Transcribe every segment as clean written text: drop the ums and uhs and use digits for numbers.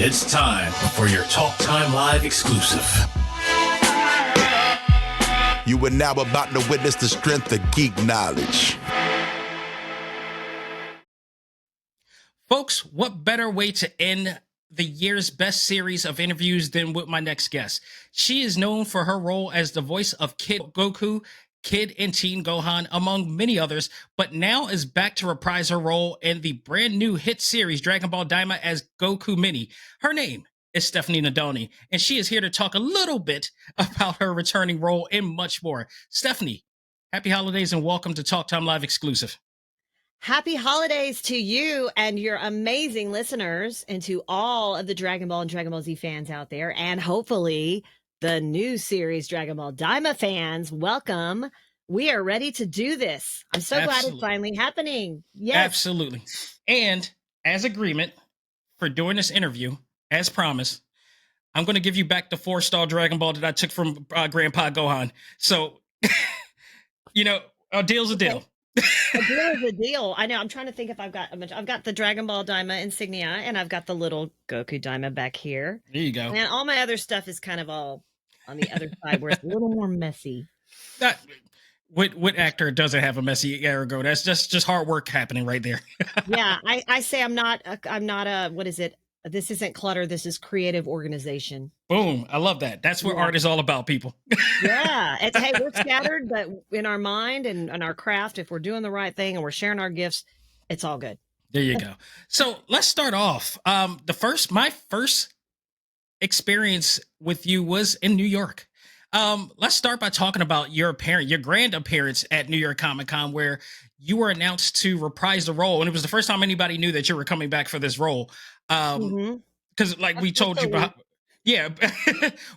It's time for your Talk Time Live exclusive. You are now about to witness the strength of geek knowledge. Folks, what better way to end the year's best series of interviews than with my next guest? She is known for her role as the voice of Kid Goku, Kid and Teen Gohan, among many others, but now is back to reprise her role in the brand new hit series Dragon Ball Daima as Goku Mini. Her name is Stephanie Nadolny, and she is here to talk a little bit about her returning role and much more. Stephanie, happy holidays and welcome to Talk Time Live exclusive. Happy holidays to you and your amazing listeners, and to all of the Dragon Ball and Dragon Ball Z fans out there, and hopefully the new series Dragon Ball Daima fans. Welcome. We are ready to do this. I'm so glad it's finally happening. Yes. Absolutely. And as agreement for doing this interview, as promised, I'm going to give you back the 4-star Dragon Ball that I took from Grandpa Gohan. So, a deal's a deal. A deal is a deal. I know. I'm trying to think if I've got the Dragon Ball Daima insignia, and I've got the little Goku Daima back here. There you go. And all my other stuff is kind of all on the other side where it's a little more messy. What actor doesn't have a messy ergo? That's just hard work happening right there. Yeah, I say I'm not a what is it? This isn't clutter. This is creative organization. Boom. I love that. That's what art is all about, people. Yeah. Hey, we're scattered, but in our mind and our craft, if we're doing the right thing and we're sharing our gifts, it's all good. There you go. So let's start off. My first experience with you was in New York. Let's start by talking about your grand appearance at New York Comic Con, where you were announced to reprise the role. And it was the first time anybody knew that you were coming back for this role. Because we told you about,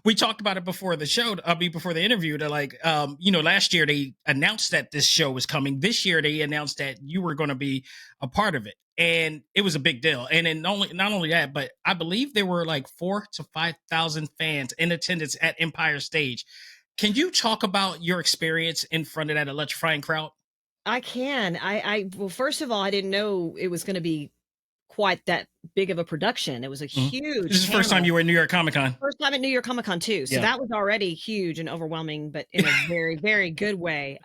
we talked about it before the show, before the interview, to last year they announced that this show was coming. This year they announced that you were going to be a part of it, and it was a big deal. And then not only that, but I believe there were like 4,000 to 5,000 fans in attendance at Empire Stage. Can you talk about your experience in front of that electrifying crowd? I can. Well, first of all, I didn't know it was going to be quite that big of a production. It was a huge. This is the first time you were in New York Comic Con. First time at New York Comic Con too. So that was already huge and overwhelming, but in a very, very good way.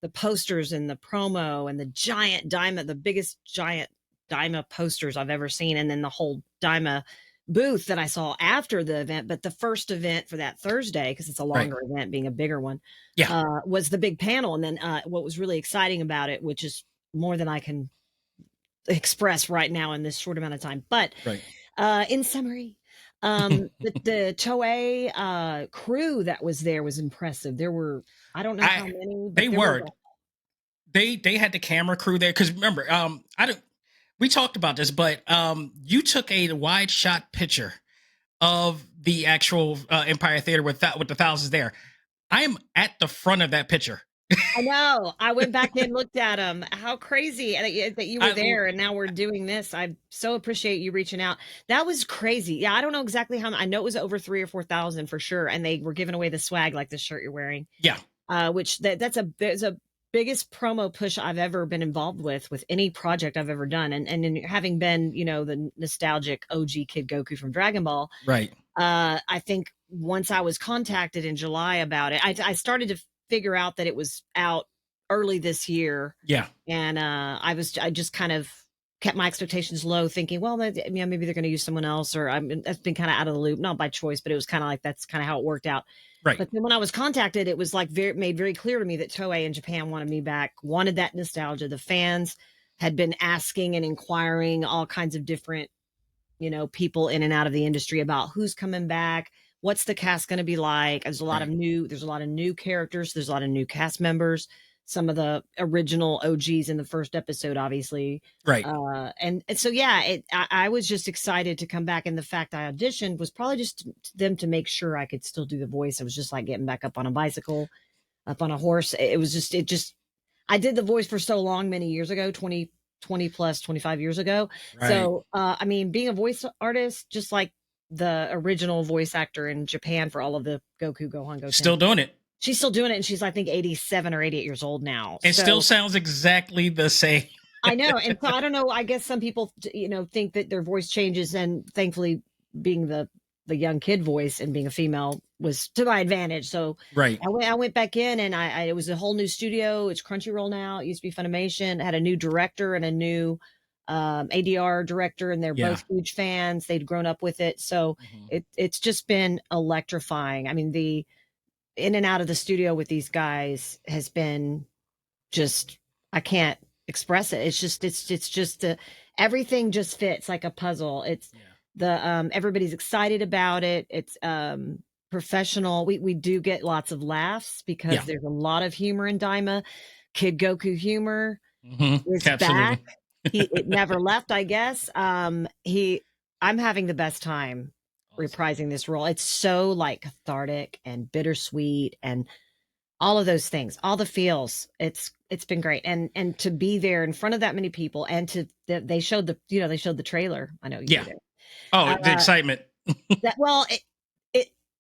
The posters and the promo and the giant Daima, the biggest giant Daima posters I've ever seen, and then the whole Daima booth that I saw after the event. But the first event for that Thursday, because it's a longer event, being a bigger one, was the big panel. And then what was really exciting about it, which is more than I can express right now in this short amount of time, but in summary, the Toei crew that was there was impressive. There were, I don't know how many, but they had the camera crew there, because remember, we talked about this, but you took a wide shot picture of the actual Empire Theater with the thousands there. I am at the front of that picture. I know. I went back and looked at them. How crazy that you were there, and now we're doing this. I so appreciate you reaching out. That was crazy. Yeah, I don't know exactly how. I know it was over 3,000 or 4,000 for sure, and they were giving away the swag like the shirt you're wearing. Yeah. Which that's a biggest promo push I've ever been involved with any project I've ever done, and having been the nostalgic OG Kid Goku from Dragon Ball. Right. I think once I was contacted in July about it, I started to figure out that it was out early this year. Yeah. And I just kind of kept my expectations low, thinking, well, maybe they're going to use someone else, or that's been kind of out of the loop, not by choice, but it was kind of like, that's kind of how it worked out. Right. But then when I was contacted, it was like made very clear to me that Toei in Japan wanted me back, wanted that nostalgia. The fans had been asking and inquiring all kinds of different, people in and out of the industry about who's coming back. What's the cast going to be like? There's a lot of new characters. There's a lot of new cast members. Some of the original OGs in the first episode, obviously. Right. And so, I was just excited to come back. And the fact I auditioned was probably just them to make sure I could still do the voice. It was just like getting back up on a bicycle, up on a horse. I did the voice for so long, many years ago, 20 plus 25 years ago. Right. So, being a voice artist, just like the original voice actor in Japan for all of the Goku, Gohan, Goten. Still doing it. She's still doing it, and she's, I think, 87 or 88 years old now. It still sounds exactly the same. I know. And so I don't know. I guess some people, think that their voice changes, and thankfully being the young kid voice and being a female was to my advantage. So Right. I went back in, and it was a whole new studio. It's Crunchyroll now. It used to be Funimation. It had a new director and a new ADR director, and they're Yeah. both huge fans. They'd grown up with it. So it's just been electrifying. I mean, the in and out of the studio with these guys has been just, I can't express it. It's just everything just fits like a puzzle. It's everybody's excited about it. It's professional. We do get lots of laughs because there's a lot of humor in Daima. Kid Goku humor is back. It never left, I guess. I'm having the best time reprising this role. It's so like cathartic and bittersweet and all of those things, all the feels. It's been great. And to be there in front of that many people, and they showed the trailer. I know you did. Oh, the excitement.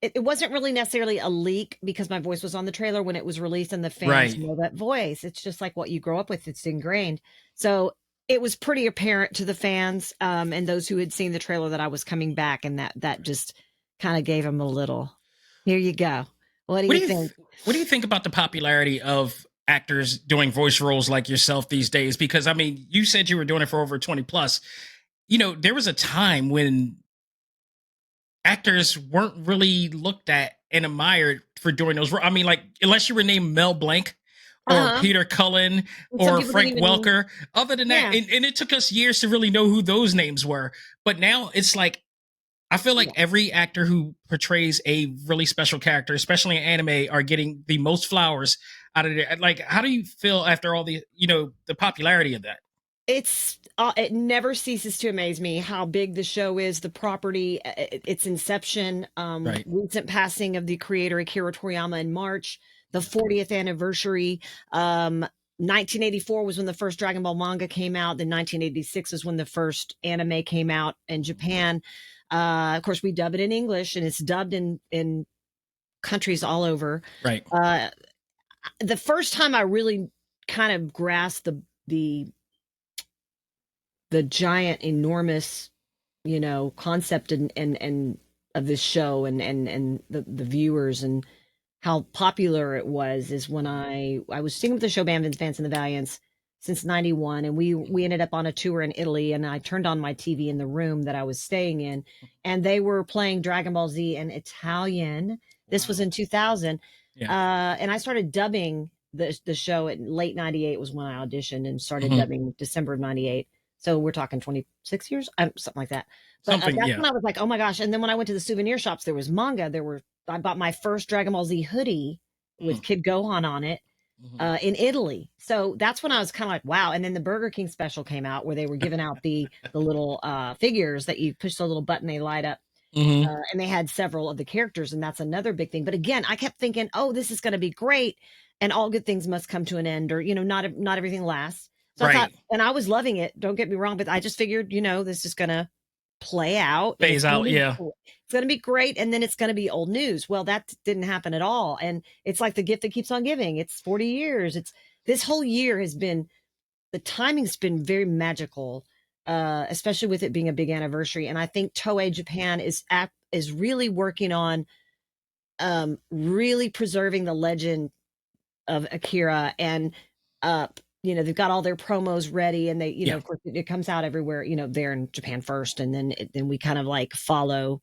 It wasn't really necessarily a leak because my voice was on the trailer when it was released, and the fans know that voice. It's just like what you grow up with. It's ingrained. So it was pretty apparent to the fans and those who had seen the trailer that I was coming back, and that just kind of gave them a little, here you go. What do you think? What do you think about the popularity of actors doing voice roles like yourself these days? Because I mean, you said you were doing it for over 20 plus. You know, there was a time when actors weren't really looked at and admired for doing those. I mean, like, unless you were named Mel Blanc or Peter Cullen or Frank Welker. Other than that, and it took us years to really know who those names were. But now it's like, I feel like every actor who portrays a really special character, especially in anime, are getting the most flowers out of it. Like, how do you feel after all the, the popularity of that? It never ceases to amaze me how big the show is, the property, its inception, recent passing of the creator Akira Toriyama in March, the 40th anniversary. 1984 was when the first Dragon Ball manga came out. Then 1986 is when the first anime came out in Japan. Of course, we dub it in English, and it's dubbed in countries all over. Right. The first time I really kind of grasped the giant, enormous, concept and of this show and the viewers and how popular it was is when I was singing with the show band Vance and the Valiants since 91, and we ended up on a tour in Italy, and I turned on my TV in the room that I was staying in, and they were playing Dragon Ball Z in Italian. This was in 2000. And I started dubbing the show at late 98 was when I auditioned and started dubbing December of 98. So we're talking 26 years, something like that. But that's when I was like, oh my gosh. And then when I went to the souvenir shops, there was manga. I bought my first Dragon Ball Z hoodie with Kid Gohan on it in Italy. So that's when I was kind of like, wow. And then the Burger King special came out where they were giving out the little figures that you push the little button, they light up. And they had several of the characters, and that's another big thing. But again, I kept thinking, oh, this is going to be great. And all good things must come to an end, or, not everything lasts. So I thought, and I was loving it. Don't get me wrong, but I just figured, this is going to play out. Phase out, It's going to be great, and then it's going to be old news. Well, that didn't happen at all. And it's like the gift that keeps on giving. It's 40 years. This whole year has been, the timing's been very magical, especially with it being a big anniversary. And I think Toei Japan is really working on really preserving the legend of Akira, and they've got all their promos ready, and they of course it comes out everywhere, there in Japan first, and then we kind of like follow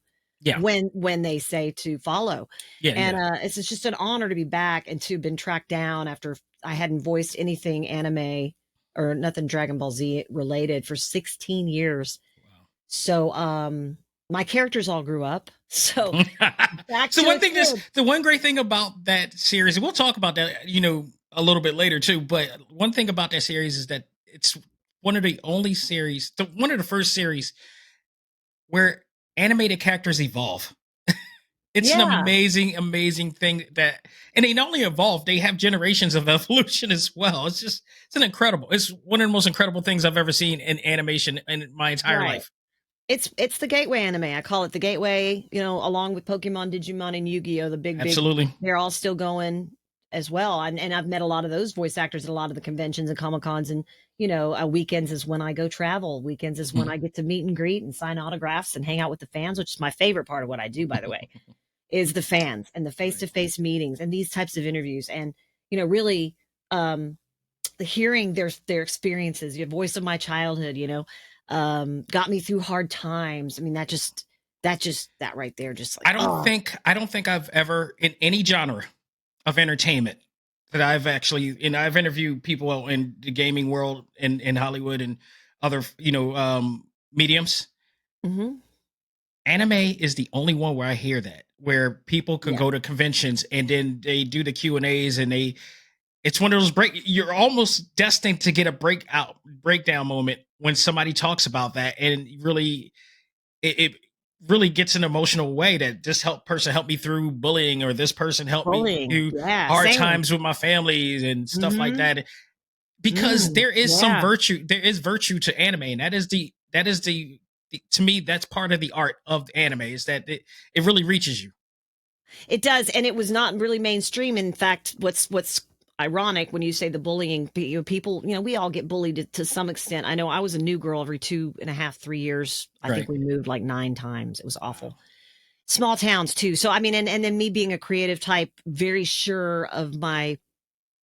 when they say to follow. It's just an honor to be back and to have been tracked down after I hadn't voiced anything anime or nothing Dragon Ball Z related for 16 years. Wow. So my characters all grew up. So the one great thing about that series, and we'll talk about that, a little bit later too, but one thing about that series is that it's one of the first series where animated characters evolve. It's an amazing thing and they not only evolve, they have generations of evolution as well. It's one of the most incredible things I've ever seen in animation in my entire life. It's the gateway anime. I call it the gateway, along with Pokemon, Digimon, and Yu-Gi-Oh, the big, absolutely. They're all still going. as well. And I've met a lot of those voice actors at a lot of the conventions and Comic Cons. And, weekends is when I go travel. Weekends is when I get to meet and greet and sign autographs and hang out with the fans, which is my favorite part of what I do, by the way, is the fans and the face-to-face meetings and these types of interviews. And, really, hearing their experiences, your voice of my childhood, got me through hard times. I mean, that right there, just like, I don't think I've ever in any genre of entertainment that I've actually, I've interviewed people in the gaming world in Hollywood and other, mediums. Mm-hmm. Anime is the only one where I hear that, where people can go to conventions and then they do the Q&As and it's one of those you're almost destined to get a breakdown moment when somebody talks about that. And really, it really gets an emotional way that this person helped me through bullying, or this person helped me through hard times with my family and stuff like that. Because there is some virtue, there is virtue to anime. And that is the to me, that's part of the art of anime, is that it really reaches you. It does. And it was not really mainstream. In fact, what's ironic when you say the bullying, people, we all get bullied to some extent. I know I was a new girl every 2.5, 3 years. I think we moved like 9 times. It was awful. Small towns too. So, I mean, and then me being a creative type, very sure of my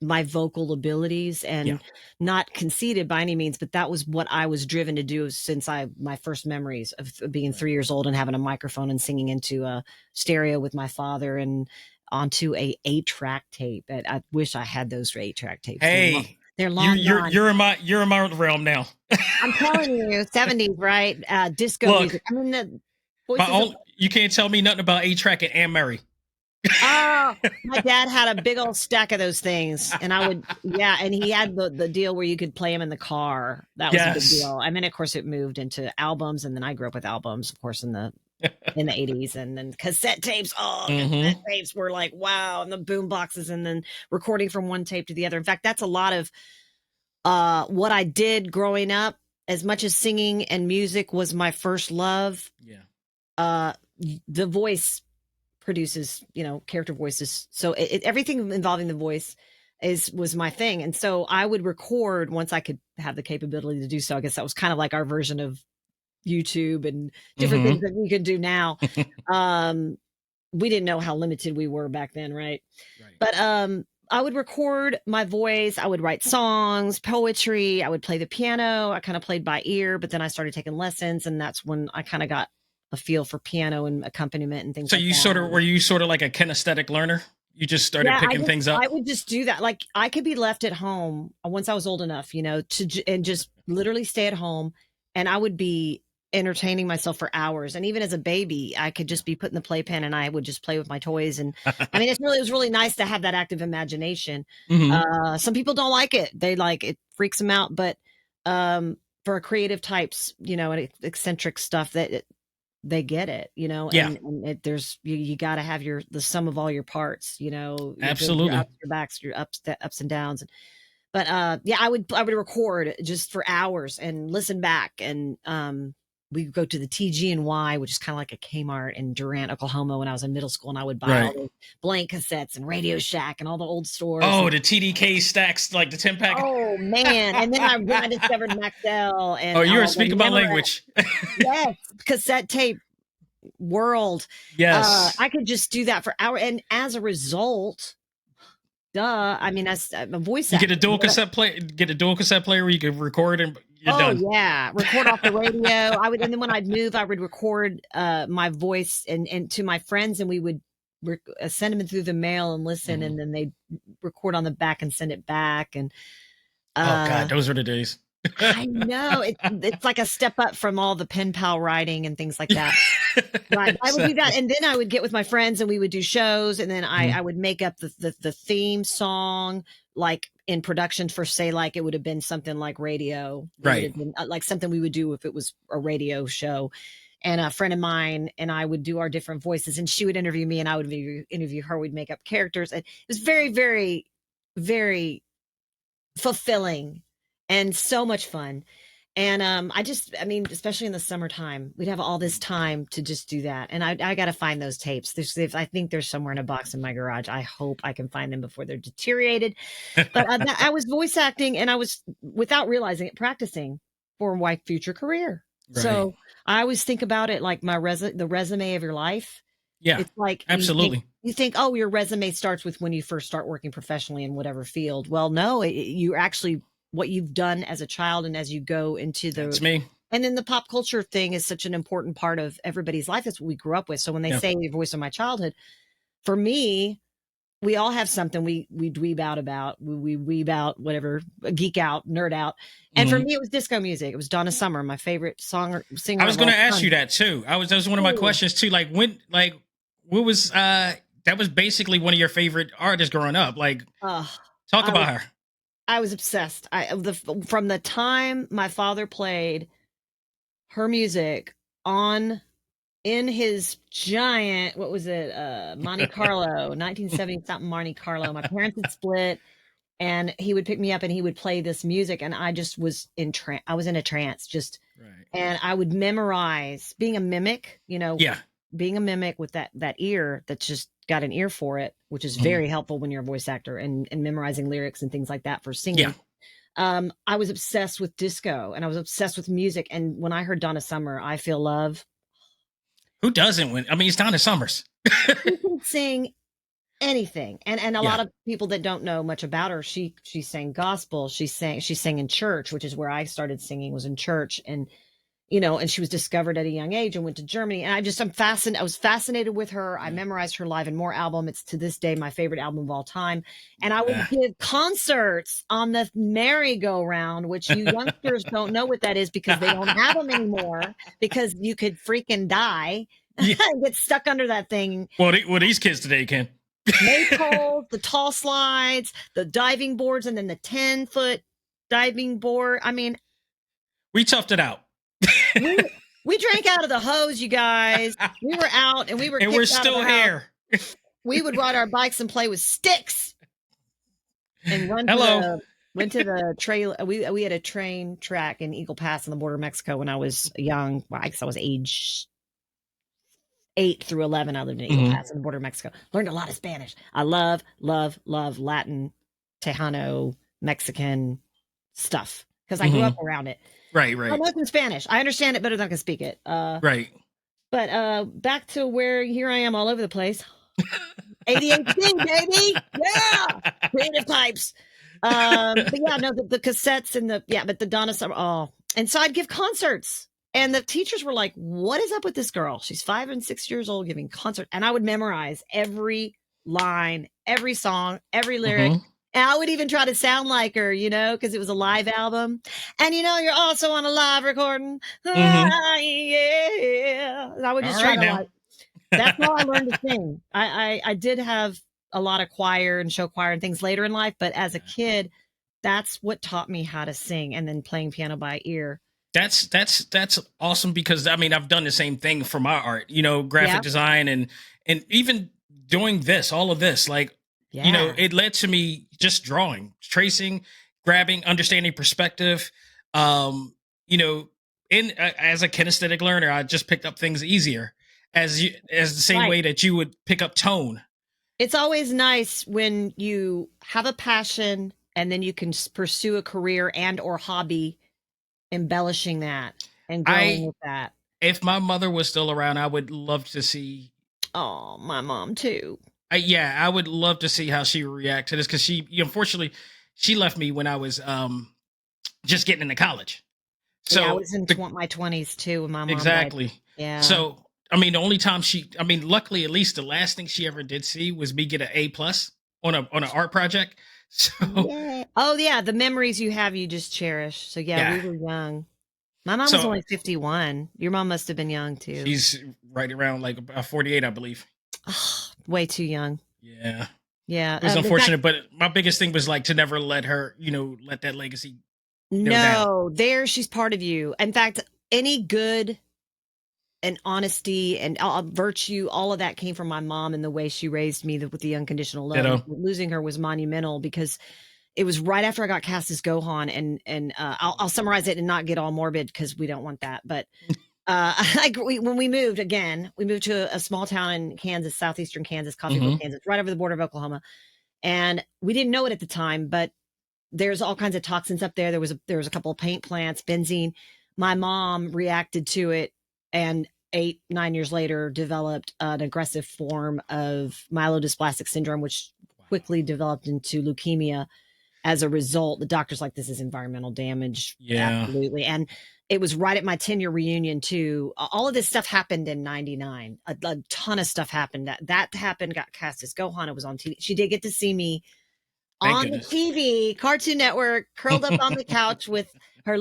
vocal abilities and not conceited by any means, but that was what I was driven to do since my first memories of being 3 years old and having a microphone and singing into a stereo with my father and onto a 8-track tape. I wish I had those 8-track tapes. Hey, they're long. You're in my realm now. I'm telling you, 70s, right? Disco music. I mean, you can't tell me nothing about 8-track and Anne Murray. Oh, my dad had a big old stack of those things, and I would, and he had the deal where you could play them in the car. That was a big deal. And then, of course, it moved into albums, and then I grew up with albums, of course, in the 80s, and then cassette tapes. Cassette tapes were like, wow, and the boom boxes, and then recording from one tape to the other. In fact, that's a lot of what I did growing up. As much as singing and music was my first love, the voice produces, character voices. So everything involving the voice was my thing. And so I would record once I could have the capability to do so. I guess that was kind of like our version of YouTube and different things that we could do now. We didn't know how limited we were back then. Right. But I would record my voice. I would write songs, poetry. I would play the piano. I kind of played by ear, but then I started taking lessons, and that's when I kind of got a feel for piano and accompaniment and things. So were you sort of like a kinesthetic learner? You just started picking things up? I would just do that. Like, I could be left at home once I was old enough, and just literally stay at home, and I would be entertaining myself for hours. And even as a baby, I could just be put in the playpen and I would just play with my toys. And I mean, it was really nice to have that active imagination. Some people don't like it. It freaks them out. But for creative types, and eccentric stuff, that they get it, and you got to have the sum of all your parts, absolutely, your backs, your ups and downs. But I would record just for hours and listen back, and we would go to the TG&Y, which is kind of like a Kmart in Durant, Oklahoma, when I was in middle school, and I would buy all the blank cassettes and Radio Shack and all the old stores. Oh, the TDK stacks, like the 10-pack. Oh man! And then I discovered Maxell. And you were speaking my language. Yes, cassette tape world. Yes, I could just do that for hours, and as a result, I mean, I'm a voice actor. Get a dual cassette player where you could record and you're done. Yeah, record off the radio. And then when I'd move, I would record my voice and to my friends, and we would send them through the mail and listen, and then they'd record on the back and send it back. And oh God, those were the days. I know it's like a step up from all the pen pal writing and things like that. Right. I would do that, and then I would get with my friends and we would do shows, and then I would make up the theme song, like in production for, say, like it would have been something like radio, right? Been, like something we would do if it was a radio show. And a friend of mine and I would do our different voices, and she would interview me and I would interview her. We'd make up characters, and it was very, very, very fulfilling and so much fun. And I mean, especially in the summertime, we'd have all this time to just do that. And I got to find those tapes. I think there's somewhere in a box in my garage. I hope I can find them before they're deteriorated. But I was voice acting, and I was, without realizing it, practicing for my future career. Right. So I always think about it like the resume of your life. Yeah, it's like absolutely. You think, oh, your resume starts with when you first start working professionally in whatever field. Well, no, you actually, what you've done as a child and as you go into the, That's me. And then the pop culture thing is such an important part of everybody's life. That's what we grew up with. So when they say the voice of my childhood, for me, we all have something we dweeb out about. We weeb out, whatever, geek out, nerd out. And for me, it was disco music. It was Donna Summer, my favorite singer. I was going to ask you that too. That was one of my questions too. Like what was that was basically one of your favorite artists growing up. Like, talk about her. I was obsessed. From the time my father played her music in his giant, what was it, Monte Carlo, 1970 something Monte Carlo. My parents had split, and he would pick me up and he would play this music, and I just was I was in a trance, and I would memorize, being a mimic, being a mimic with that ear that's just got an ear for it, which is very helpful when you're a voice actor, and memorizing lyrics and things like that for singing. I was obsessed with disco, and I was obsessed with music. And when I heard Donna Summer, I Feel Love. Who doesn't win? I mean, it's Donna Summers. She can sing anything. And a lot of people that don't know much about her, she sang gospel. She sang in church, which is where I started singing, was in church. And, and she was discovered at a young age and went to Germany. And I'm fascinated. I was fascinated with her. I memorized her Live and More album. It's to this day my favorite album of all time. And I would give concerts on the merry-go-round, which you youngsters don't know what that is, because they don't have them anymore, because you could freaking die and get stuck under that thing. Well, these kids today can. Maypoles, the tall slides, the diving boards, and then the 10-foot diving board. I mean, we toughed it out. we drank out of the hose, you guys. We were out, and we're still here. We would ride our bikes and play with sticks and run went to the trail. We had a train track in Eagle Pass on the border of Mexico when I was young. Well, I guess I was age 8 through 11. I lived in Eagle Pass on the border of Mexico. Learned a lot of Spanish. I love Latin, Tejano, Mexican stuff, because I grew up around it. Right. I was in Spanish. I understand it better than I can speak it. Right. But back to where, here I am all over the place. ADHD, baby. Yeah. Creative types. But yeah, no, the cassettes and but the Donna Summer. And so I'd give concerts, and the teachers were like, what is up with this girl? She's 5 and 6 years old giving concerts. And I would memorize every line, every song, every lyric. And I would even try to sound like her, because it was a live album. And, you're also on a live recording. Yeah. And I would just try to that's how I learned to sing. I did have a lot of choir and show choir and things later in life, but as a kid, that's what taught me how to sing, and then playing piano by ear. That's awesome, because I mean, I've done the same thing for my art, graphic design, and even doing all of this, like, it led to me just drawing, tracing, grabbing, understanding perspective. As a kinesthetic learner, I just picked up things easier as the same way that you would pick up tone. It's always nice when you have a passion and then you can pursue a career and or hobby, embellishing that and growing with that. If my mother was still around, I would love to see. Oh, my mom too. I would love to see how she would react to this, because unfortunately she left me when I was just getting into college. So I was in my 20s too when my mom exactly died. Yeah. So I mean, the only time luckily, at least the last thing she ever did see was me get an A+ on an art project. So oh yeah, the memories you have, you just cherish. So we were young. My mom was only 51. Your mom must have been young too. She's right around like 48, I believe. Oh, way too young. Yeah. It was unfortunate, but my biggest thing was like to never let her, let that legacy down. She's part of you. In fact, any good and honesty and virtue, all of that came from my mom and the way she raised me with the unconditional love. Losing her was monumental, because it was right after I got cast as Gohan, and I'll summarize it and not get all morbid because we don't want that. But when we moved to a small town in Kansas, southeastern Kansas, Coffeyville, Kansas, right over the border of Oklahoma, and we didn't know it at the time, but there's all kinds of toxins up there. There was a couple of paint plants, benzene. My mom reacted to it, and 8-9 years later developed an aggressive form of myelodysplastic syndrome, which quickly developed into leukemia. As a result, the doctor's like, this is environmental damage. Yeah. Absolutely. And it was right at my 10-year reunion too. All of this stuff happened in 99. A ton of stuff happened. That happened, got cast as Gohan. It was on TV. She did get to see me on the TV, Cartoon Network, curled up on the couch with her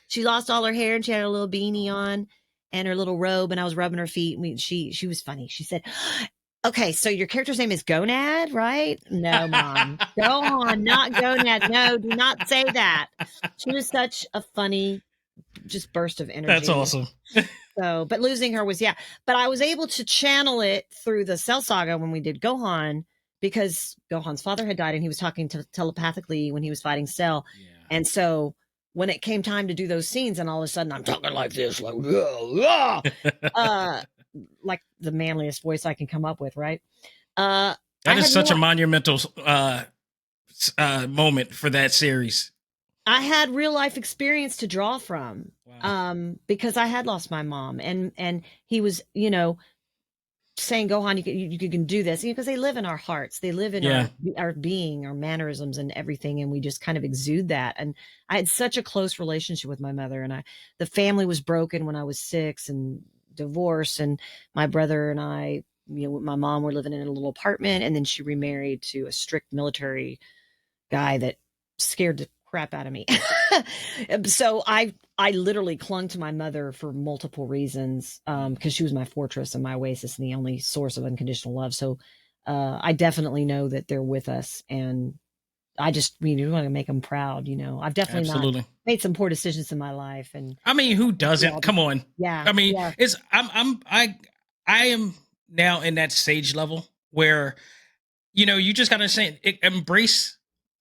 she lost all her hair and she had a little beanie on and her little robe, and I was rubbing her feet. She was funny. She said, okay, so your character's name is Gonad, right? No, Mom. Go on, not Gonad. No, do not say that. She was such a funny, just burst of energy. That's awesome. But losing her was, But I was able to channel it through the Cell Saga when we did Gohan, because Gohan's father had died and he was talking telepathically when he was fighting Cell. Yeah. And so when it came time to do those scenes, and all of a sudden I'm talking like this, like, like the manliest voice I can come up with, right? That is such a monumental moment for that series. I had real life experience to draw from. Wow. Because I had lost my mom, and he was, saying, Gohan, you can do this, because they live in our hearts. They live in our being, our mannerisms and everything. And we just kind of exude that. And I had such a close relationship with my mother, and the family was broken when I was 6 and divorce, and my brother and I, my mom were living in a little apartment, and then she remarried to a strict military guy that scared the crap out of me. So I literally clung to my mother for multiple reasons, because she was my fortress and my oasis and the only source of unconditional love. So I definitely know that they're with us, and I just want to make them proud. I've definitely not made some poor decisions in my life. And I mean, who doesn't? Come on. Yeah. I mean, I am now in that stage level where, you just got to embrace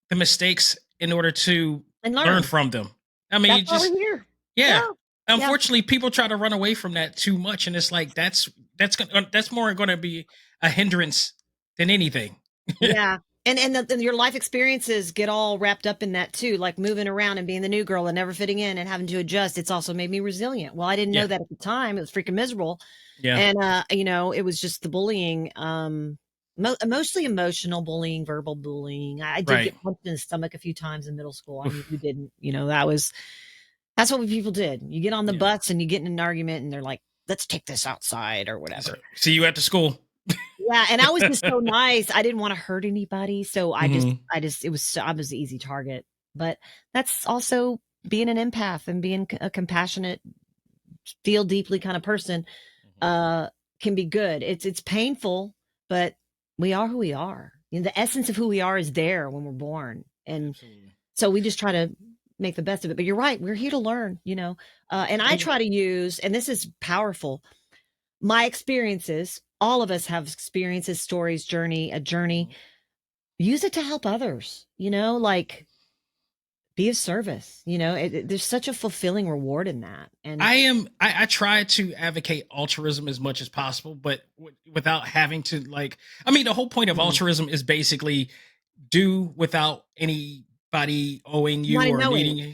the mistakes in order to learn from them. I mean, that's why we're here. Yeah. Unfortunately, people try to run away from that too much, and it's like that's more going to be a hindrance than anything. Yeah. And your life experiences get all wrapped up in that too, like moving around and being the new girl and never fitting in and having to adjust. It's also made me resilient. Well, I didn't know that at the time. It was freaking miserable. Yeah. And it was just the bullying, mostly emotional bullying, verbal bullying. I did get punched in the stomach a few times in middle school. I mean, who didn't? That's what people did. You get on the bus and you get in an argument, and they're like, "Let's take this outside" or whatever. See you after school. Yeah, and I was just so nice. I didn't want to hurt anybody, so I was an easy target. But that's also being an empath and being a compassionate, feel deeply kind of person. Can be good. It's painful, but we are who we are. The essence of who we are is there when we're born, and so we just try to make the best of it. But you're right, we're here to learn. And I try to use, and this is powerful, my experiences. All of us have experiences, stories, a journey. Use it to help others, like be of service. There's such a fulfilling reward in that. And I try to advocate altruism as much as possible, but without having to the whole point of altruism is basically do without anybody owing you or needing you.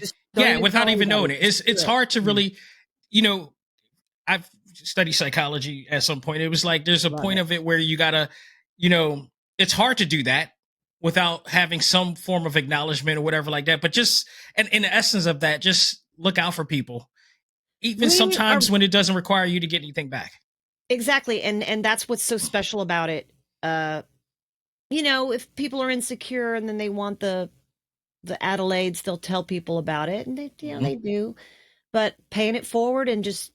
Without even knowing it. It's hard to really, I've studied psychology at some point. It was like there's a point of it where you gotta, it's hard to do that without having some form of acknowledgement or whatever like that. But just and in the essence of that, just look out for people, even sometimes when it doesn't require you to get anything back. Exactly, and that's what's so special about it. If people are insecure and then they want the accolades, they'll tell people about it, and they do. But paying it forward and just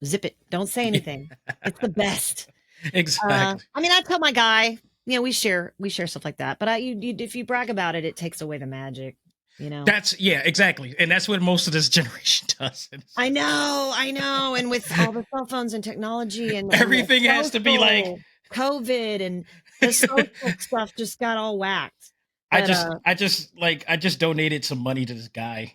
zip it. Don't say anything. It's the best. Exactly. I tell my guy, we share stuff like that. But if you brag about it, it takes away the magic. That's exactly, and that's what most of this generation does. I know, and with all the cell phones and technology and everything has to be like COVID and the social stuff just got all whacked. But I just donated some money to this guy.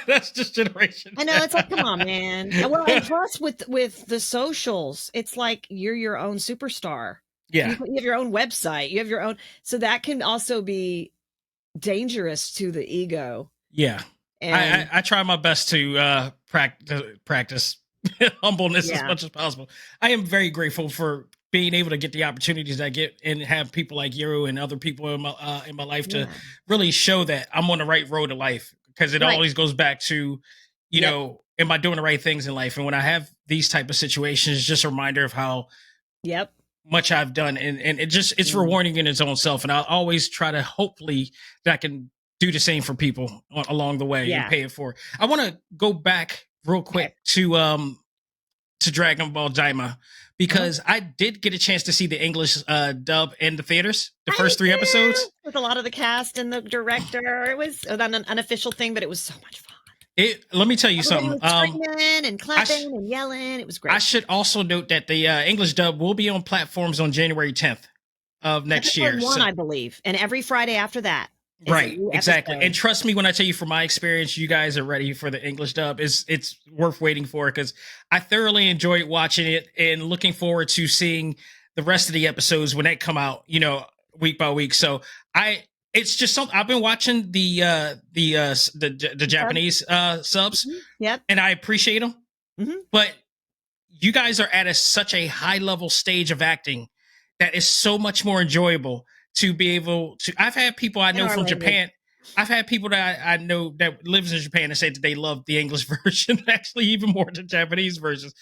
That's just generation. I know, it's like, come on, man. Well, and plus with the socials, it's like you're your own superstar. Yeah. You have your own website. You have your own, so that can also be dangerous to the ego. Yeah. And I try my best to practice humbleness as much as possible. I am very grateful for being able to get the opportunities I get and have people like you and other people in my life to really show that I'm on the right road to life, because it always goes back to, you know, am I doing the right things in life? And when I have these type of situations, it's just a reminder of how much I've done, and it's rewarding in its own self. And I'll always try to, hopefully, that I can do the same for people along the way and pay it forward. I want to go back real quick to Dragon Ball Daima, because I did get a chance to see the English dub in the theaters, the first 3 episodes with a lot of the cast and the director. It was an unofficial thing, but it was so much fun. Let me tell you something. Screaming and clapping and yelling. It was great. I should also note that the English dub will be on platforms on January 10th of next year. I believe, and every Friday after that. Right, exactly. And trust me when I tell you, from my experience, you guys are ready for the English dub. It's worth waiting for, because I thoroughly enjoyed watching it and looking forward to seeing the rest of the episodes when they come out, you know, week by week. So it's just something I've been watching the Japanese subs, and I appreciate them. But you guys are at such a high level stage of acting that is so much more enjoyable to be able to. I've had people I know from Japan. I've had people that I know that lives in Japan and say that they love the English version, actually even more than Japanese versions.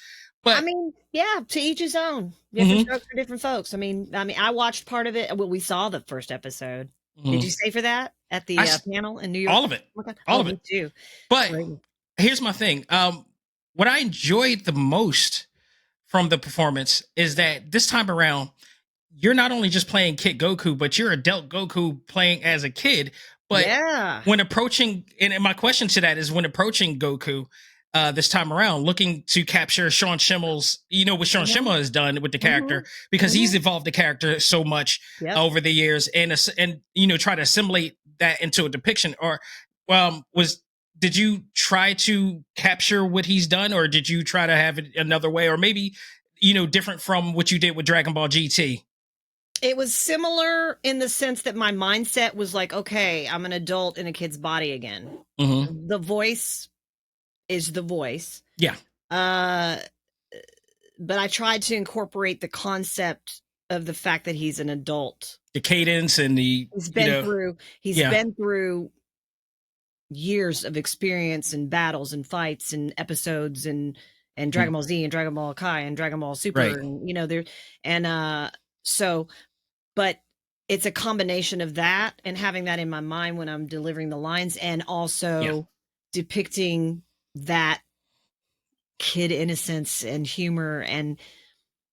But I mean, to each his own. Different strokes for different folks. I mean, I watched part of it. Well, we saw the first episode. Did you stay for that at the panel in New York? All of it. Okay. All of it too. But here's my thing. What I enjoyed the most from the performance is that this time around, you're not only just playing Kid Goku, but you're adult Goku playing as a kid. But when approaching, and my question to that is, when approaching Goku this time around, looking to capture Sean Schimmel's, you know, what Sean Schimmel has done with the character, because he's evolved the character so much over the years, and you know, try to assimilate that into a depiction. Or did you try to capture what he's done, or did you try to have it another way, or maybe, you know, different from what you did with Dragon Ball GT? It was similar in the sense that my mindset was like, okay, I'm an adult in a kid's body again. The voice is the voice. Yeah. But I tried to incorporate the concept of the fact that he's an adult. The cadence and he's been through years of experience and battles and fights and episodes and Dragon Ball Z and Dragon Ball Kai and Dragon Ball Super, and you know, but it's a combination of that and having that in my mind when I'm delivering the lines, and also depicting that kid innocence and humor. And,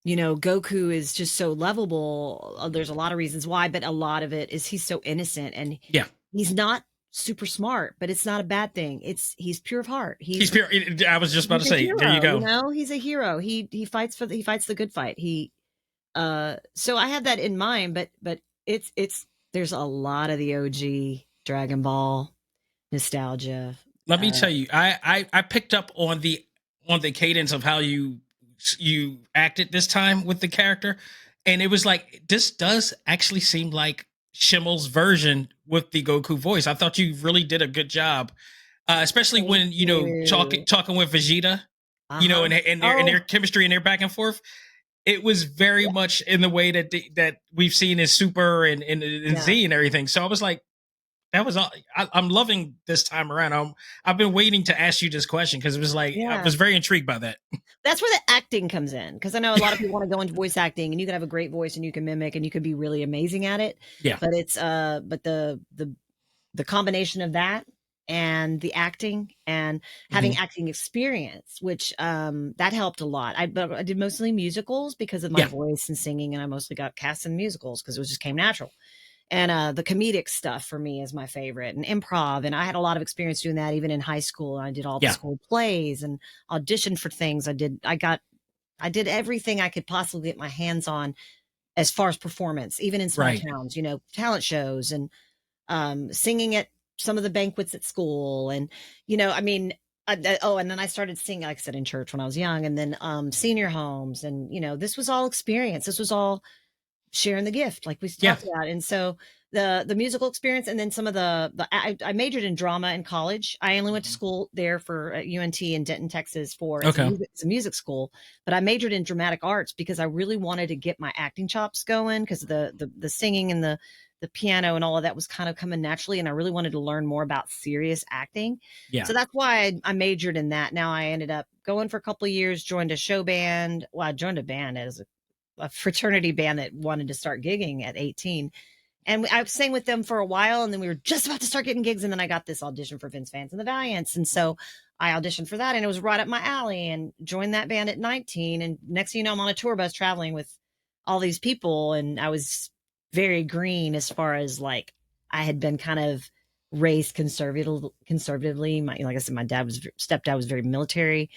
you know, Goku is just so lovable. There's a lot of reasons why, but a lot of it is he's so innocent, and he's not super smart, but it's not a bad thing. He's pure of heart. He's pure. I was just about to say, hero, there you go. You know, he's a hero. He fights the good fight. So I had that in mind, but there's a lot of the OG Dragon Ball nostalgia. Let me tell you, I picked up on the cadence of how you acted this time with the character, and it was like, this does actually seem like Schimmel's version with the Goku voice. I thought you really did a good job, especially when you know talking with Vegeta, you know, and their chemistry and their back and forth. It was very much in the way that we've seen in Super and Z and everything. So I was like, that was all. I'm loving this time around. I've been waiting to ask you this question, because it was like, I was very intrigued by that. That's where the acting comes in, because I know a lot of people want to go into voice acting, and you can have a great voice and you can mimic and you can be really amazing at it. Yeah. But it's but the combination of that and the acting and having acting experience, which that helped a lot. I did mostly musicals because of my voice and singing, and I mostly got cast in musicals because it just came natural. And the comedic stuff for me is my favorite, and improv. And I had a lot of experience doing that even in high school. I did all the school plays and auditioned for things. I did everything I could possibly get my hands on as far as performance, even in small towns, you know, talent shows. And singing at some of the banquets at school. And, you know, I mean, and then I started singing, like I said, in church when I was young, and then senior homes. And, you know, this was all experience. This was all sharing the gift, like we talked about. And so the musical experience, and then some of I majored in drama in college. I only went to school there for UNT in Denton, Texas for it's a music school, but I majored in dramatic arts because I really wanted to get my acting chops going, because the singing and the piano and all of that was kind of coming naturally. And I really wanted to learn more about serious acting. Yeah. So that's why I majored in that. Now I ended up going for a couple of years, joined a show band. Well, I joined a band as a fraternity band that wanted to start gigging at 18. And I sang with them for a while, and then we were just about to start getting gigs. And then I got this audition for Vince Vance and the Valiants. And so I auditioned for that, and it was right up my alley, and joined that band at 19. And next thing you know, I'm on a tour bus traveling with all these people. And I was very green as far as, like, I had been kind of raised conservatively. Like I said, my stepdad was very military,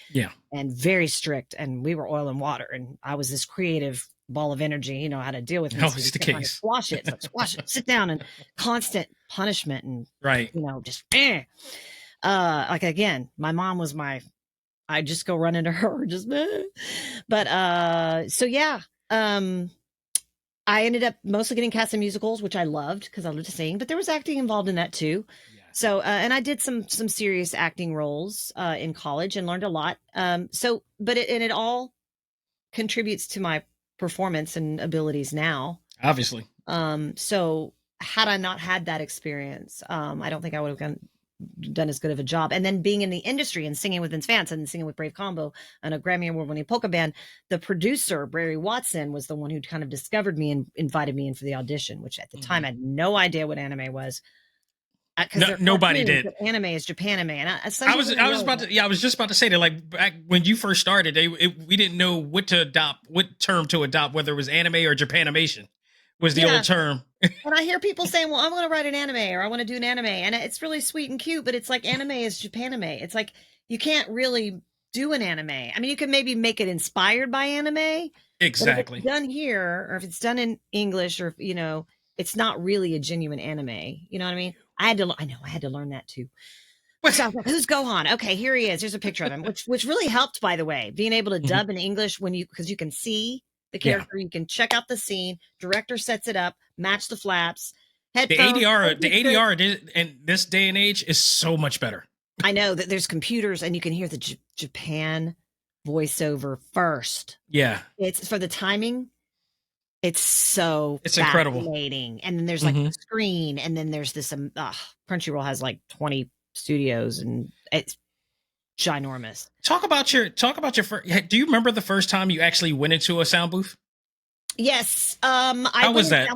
and very strict, and we were oil and water, and I was this creative ball of energy, you know how to deal with it. Always the case. Squash it, sit down, and constant punishment, and you know, just like, again, my mom was I just go run into her, just but so yeah. I ended up mostly getting cast in musicals, which I loved because I loved to sing, but there was acting involved in that too. Yeah. So, and I did some serious acting roles in college, and learned a lot. But it all contributes to my performance and abilities now, obviously. So had I not had that experience, I don't think I would have done as good of a job. And then being in the industry and singing with Vince Vance and singing with Brave Combo and a Grammy Award winning polka band, the producer, Barry Watson, was the one who kind of discovered me and invited me in for the audition, which at the time I had no idea what anime was. Nobody did. Anime is Japanime, and I was just about to say that, like, back when you first started, we didn't know what term to adopt, whether it was anime or Japanimation was the old term. And I hear people saying, well, I'm going to write an anime, or I want to do an anime. And it's really sweet and cute, but it's like, anime is Japanime. It's like, you can't really do an anime. I mean, you can maybe make it inspired by anime. Exactly. If it's done here, or if it's done in English, or, you know, it's not really a genuine anime. You know what I mean? I had to learn that too. So I was like, who's Gohan? Okay, here he is. Here's a picture of him, which really helped, by the way, being able to dub in English because you can see the character, you can check out the scene, director sets it up, match the flaps, headphones. The ADR in this day and age is so much better. I know that there's computers, and you can hear the Japan voiceover first. Yeah. It's for the timing. It's incredible. And then there's like the screen, and then there's this, Crunchyroll has like 20 studios, and it's ginormous. Talk about your first. Do you remember the first time you actually went into a sound booth? Yes. How was that?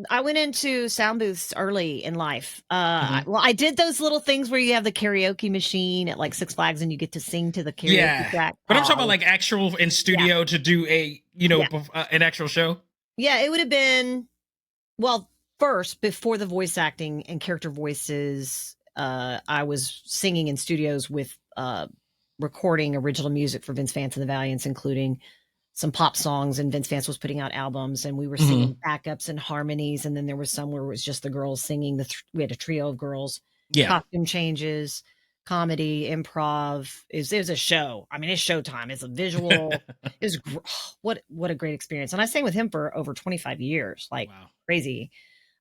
I went into sound booths early in life. Well, I did those little things where you have the karaoke machine at like Six Flags, and you get to sing to the karaoke track. But I'm talking about like actual in studio to do an actual show. Yeah, it would have been, well, first, before the voice acting and character voices, I was singing in studios with recording original music for Vince Vance and the Valiants, including some pop songs, and Vince Vance was putting out albums, and we were singing backups and harmonies, and then there was some where it was just the girls singing. We had a trio of girls, costume changes, comedy, improv. It was a show. I mean, it's showtime. It's a visual. What a great experience. And I sang with him for over 25 years, crazy.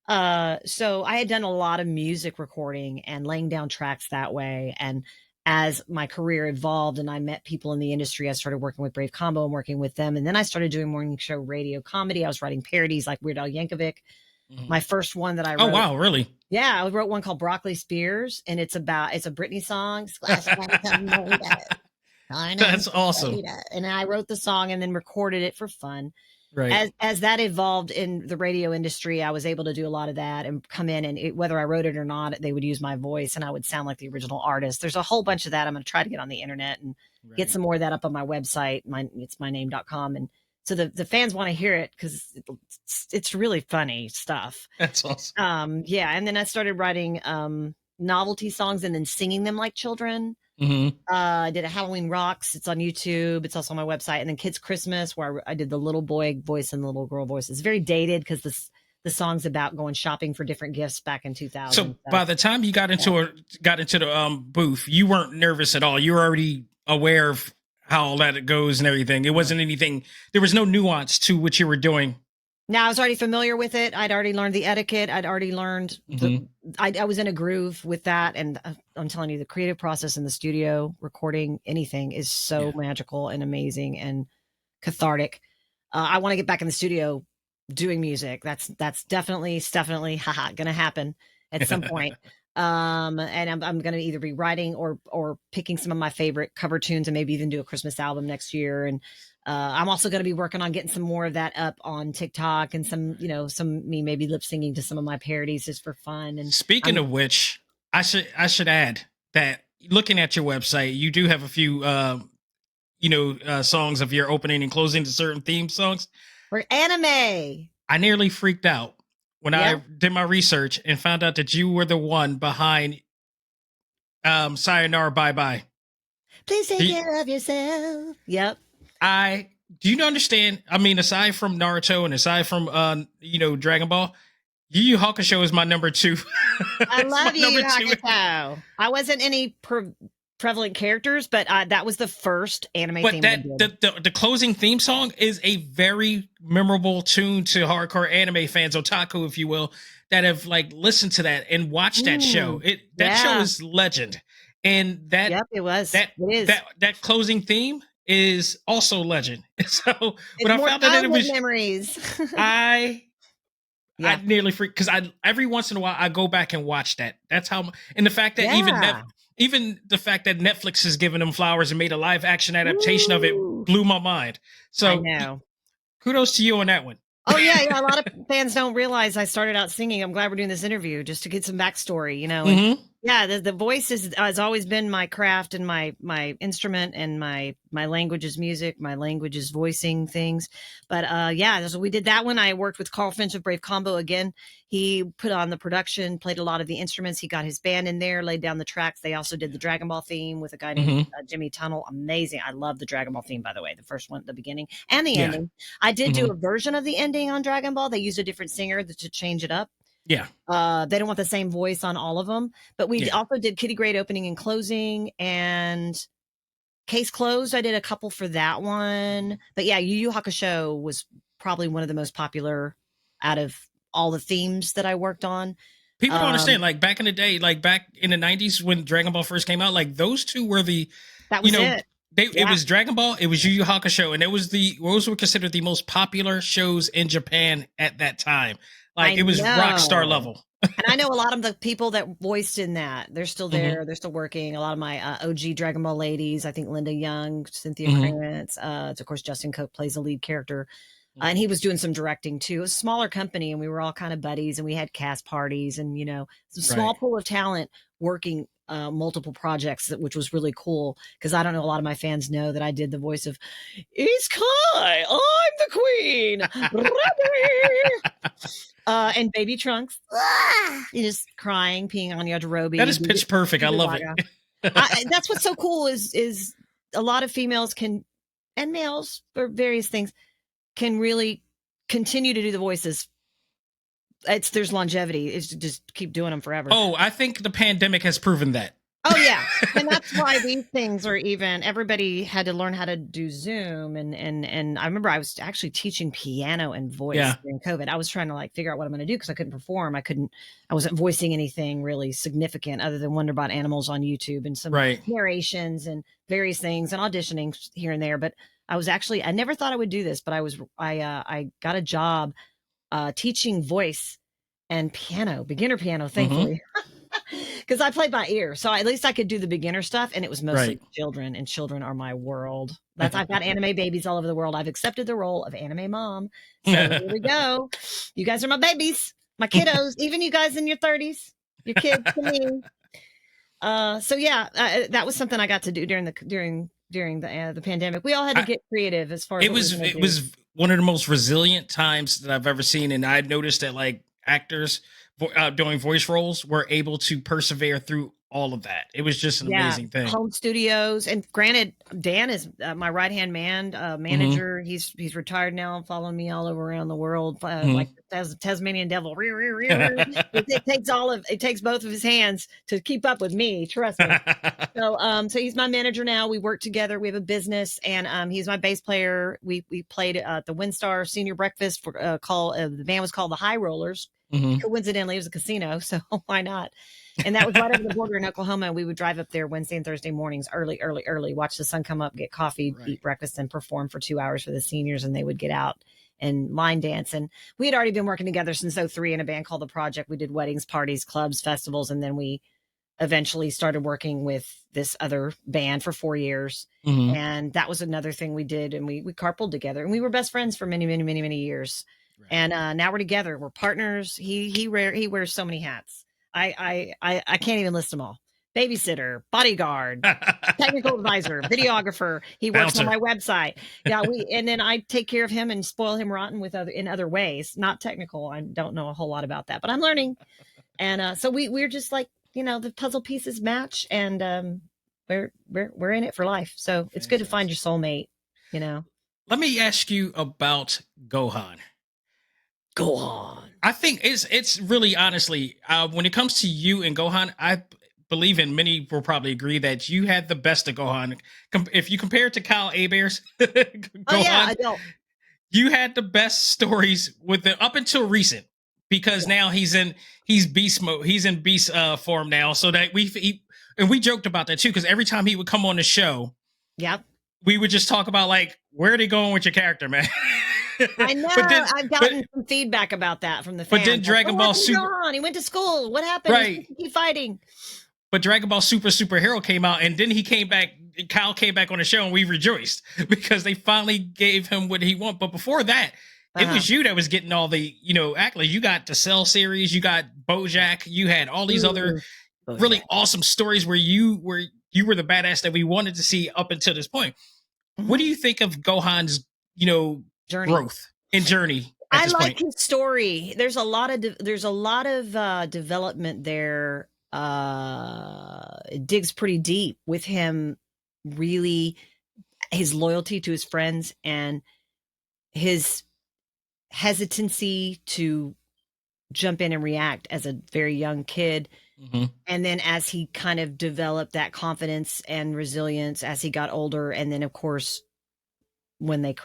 So I had done a lot of music recording and laying down tracks that way. And as my career evolved and I met people in the industry, I started working with Brave Combo and working with them. And then I started doing morning show radio comedy. I was writing parodies like Weird Al Yankovic. My first one that I wrote. Oh, wow. Really? Yeah. I wrote one called Broccoli Spears, and it's a Britney song. That's awesome. And I wrote the song and then recorded it for fun. Right. As that evolved in the radio industry, I was able to do a lot of that and come in, and whether I wrote it or not, they would use my voice and I would sound like the original artist. There's a whole bunch of that. I'm going to try to get on the internet and get some more of that up on my website. It's myname.com. And so the fans want to hear it because it's really funny stuff. That's awesome. Yeah. And then I started writing novelty songs and then singing them like children. I did a Halloween Rocks. It's on YouTube. It's also on my website. And then Kids Christmas, where I did the little boy voice and the little girl voice. It's very dated because the song's about going shopping for different gifts back in 2000. So by the time you got into the booth, you weren't nervous at all. You were already aware of how all that goes and everything. It wasn't anything. There was no nuance to what you were doing. Now I was already familiar with it. I'd already learned the etiquette. I'd already learned. I was in a groove with that, and I'm telling you, the creative process in the studio, recording anything, is so magical and amazing and cathartic. I want to get back in the studio doing music. That's definitely gonna happen at some point. And I'm gonna either be writing or picking some of my favorite cover tunes and maybe even do a Christmas album next year. And I'm also going to be working on getting some more of that up on TikTok and some me maybe lip singing to some of my parodies just for fun. And speaking of which, I should add that looking at your website, you do have a few songs of your opening and closing to certain theme songs. For anime. I nearly freaked out when I did my research and found out that you were the one behind Sayonara Bye Bye. Please take care of yourself. Yep. Do you understand? I mean, aside from Naruto and aside from Dragon Ball, Yu Yu Hakusho is my number 2. I love Yu Yu Hakusho. I wasn't any prevalent characters, but that was the first anime theme. But the closing theme song is a very memorable tune to hardcore anime fans, otaku, if you will, that have like listened to that and watched that show. That show is legend, and that it was that closing theme is also legend. So when I found out that it was memories, I nearly freaked, because every once in a while I go back and watch that. That's how, and the fact that even the fact that Netflix has given them flowers and made a live action adaptation of it blew my mind. So I know. Kudos to you on that one. Oh yeah. A lot of fans don't realize I started out singing. I'm glad we're doing this interview just to get some backstory, And, the voice has always been my craft and my instrument, and my language is music. My language is voicing things. But so we did that one. I worked with Carl Finch of Brave Combo again. He put on the production, played a lot of the instruments. He got his band in there, laid down the tracks. They also did the Dragon Ball theme with a guy named Jimmy Tunnel. Amazing. I love the Dragon Ball theme, by the way, the first one at the beginning and the ending. I did do a version of the ending on Dragon Ball. They used a different singer to change it up. Yeah. They don't want the same voice on all of them, but we also did Kitty Grade opening and closing, and Case Closed. I did a couple for that one, but Yu Yu Hakusho was probably one of the most popular out of all the themes that I worked on. People don't understand, like back in the day, like back in the 90s when Dragon Ball first came out, like those two were it. It was Dragon Ball, it was Yu Yu Hakusho, and those were considered the most popular shows in Japan at that time. Like it was rock star level. And I know a lot of the people that voiced in that. They're still there. They're still working. A lot of my OG Dragon Ball ladies. I think Linda Young, Cynthia Krantz. Of course, Justin Coke plays the lead character. And he was doing some directing too. It was a smaller company, and we were all kind of buddies, and we had cast parties, and some small pool of talent working multiple projects, which was really cool, because I don't know, a lot of my fans know that I did the voice of "It's Kai, I'm the Queen," and Baby Trunks, just crying, peeing on Yajirobe. That is pitch perfect. I love it. That's what's so cool is a lot of females can, and males for various things, can really continue to do the voices. There's longevity. It's just keep doing them forever. Oh, I think the pandemic has proven that. Oh yeah. And that's why these things are everybody had to learn how to do Zoom. And I remember I was actually teaching piano and voice during COVID. I was trying to figure out what I'm going to do, because I couldn't perform. I wasn't voicing anything really significant other than Wonderbot Animals on YouTube and some narrations and various things and auditioning here and there. But I never thought I would do this, but I got a job teaching voice and piano, beginner piano, thankfully, because I played by ear. So at least I could do the beginner stuff, and it was mostly children, and children are my world. I've got anime babies all over the world. I've accepted the role of anime mom. So here we go. You guys are my babies, my kiddos, even you guys in your 30s, your kids to me. That was something I got to do during the pandemic. We all had to get creative as far as it was one of the most resilient times that I've ever seen. And I noticed that actors doing voice roles were able to persevere through all of that. It was just an amazing thing. Home studios. And granted, Dan is my right-hand man, manager. He's retired now, following me all over around the world, like the Tasmanian devil. It takes both of his hands to keep up with me. Trust me. So he's my manager now. We work together. We have a business, and he's my bass player. We played at the WinStar Senior Breakfast for the band was called the High Rollers. Coincidentally, it was a casino, so why not? And that was right over the border in Oklahoma. We would drive up there Wednesday and Thursday mornings, early, watch the sun come up, get coffee, eat breakfast, and perform for 2 hours for the seniors. And they would get out and line dance. And we had already been working together since '03 in a band called The Project. We did weddings, parties, clubs, festivals. And then we eventually started working with this other band for 4 years. And that was another thing we did. And we carpooled together, and we were best friends for many, many, many, many years. And now we're together. We're partners. He wears so many hats. I can't even list them all. Babysitter, bodyguard, technical advisor, videographer. He works on my website. Yeah, and then I take care of him and spoil him rotten in other ways. Not technical. I don't know a whole lot about that, but I'm learning. And so we're just like, the puzzle pieces match, and we're in it for life. So it's good to find your soulmate. Let me ask you about Gohan. I think it's really, honestly, when it comes to you and Gohan, I believe, and many will probably agree, that you had the best of Gohan. If you compare it to Kyle Abear's Gohan, you had the best stories with it up until recent, because now he's beast mode. He's in beast form now. So that we joked about that too, because every time he would come on the show, we would just talk about, like, where are they going with your character, man? I know. I've gotten some feedback about that from the fans. But then Dragon Ball Super, he went to school. What happened? Right. Keep fighting. But Dragon Ball Superhero came out, and then he came back. Kyle came back on the show, and we rejoiced because they finally gave him what he wanted. But before that, it was you that was getting all the accolades. You got the Cell series, you got BoJack, you had all these other really awesome stories where you were the badass that we wanted to see up until this point. What do you think of Gohan's journey, growth and journey? I like his story. There's a lot of development there. It digs pretty deep with him. Really, his loyalty to his friends and his hesitancy to jump in and react as a very young kid. And then as he kind of developed that confidence and resilience as he got older, and then of course when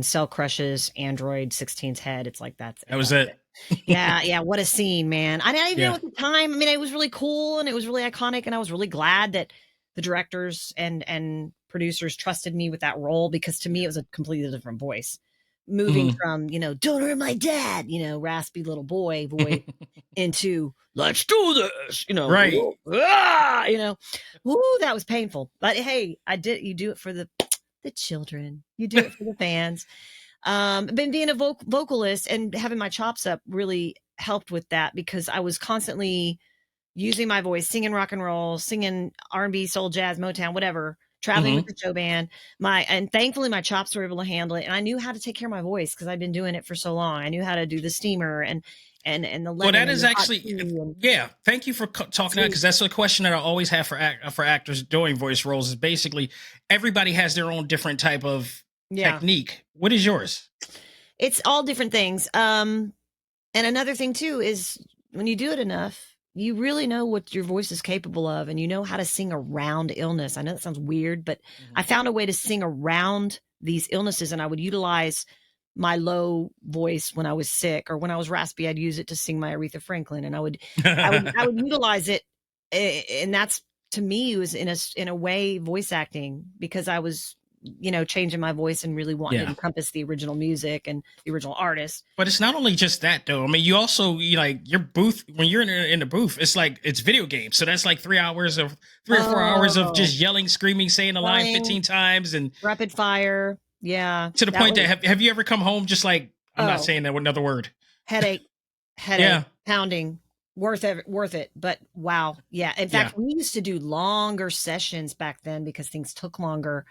Cell crushes Android 16's head, it's like that was it. Yeah, what a scene, man. I didn't even know at the time. I mean, it was really cool and it was really iconic, and I was really glad that the directors and producers trusted me with that role, because to me it was a completely different voice. Moving from, don't hurt my dad, raspy little boy voice into let's do this, right. That was painful. But hey, you do it for the children, you do it for the fans. Been being a vocalist and having my chops up really helped with that, because I was constantly using my voice, singing rock and roll, singing R&B, soul, jazz, Motown, whatever, traveling with the show band. And thankfully my chops were able to handle it. And I knew how to take care of my voice because I've been doing it for so long. I knew how to do the steamer and the lemon. Well, that is actually, thank you for talking that, because that's a question that I always have for actors doing voice roles, is basically everybody has their own different type of technique. What is yours? It's all different things. And another thing too is when you do it enough, you really know what your voice is capable of, and you know how to sing around illness. I know that sounds weird, but I found a way to sing around these illnesses, and I would utilize my low voice when I was sick, or when I was raspy, I'd use it to sing my Aretha Franklin, and I would utilize it. And that's, to me, was in a way voice acting, because I was changing my voice and really wanting to encompass the original music and the original artist. But it's not only just that, though. I mean, you also, your booth, when you're in the booth, it's like, it's video games. So that's like 3 or 4 hours of just yelling, screaming, saying the line 15 times, and rapid fire. Yeah. To the point that have you ever come home just like, I'm not saying that with another word. Headache, pounding, worth it. But wow. Yeah. In fact, we used to do longer sessions back then because things took longer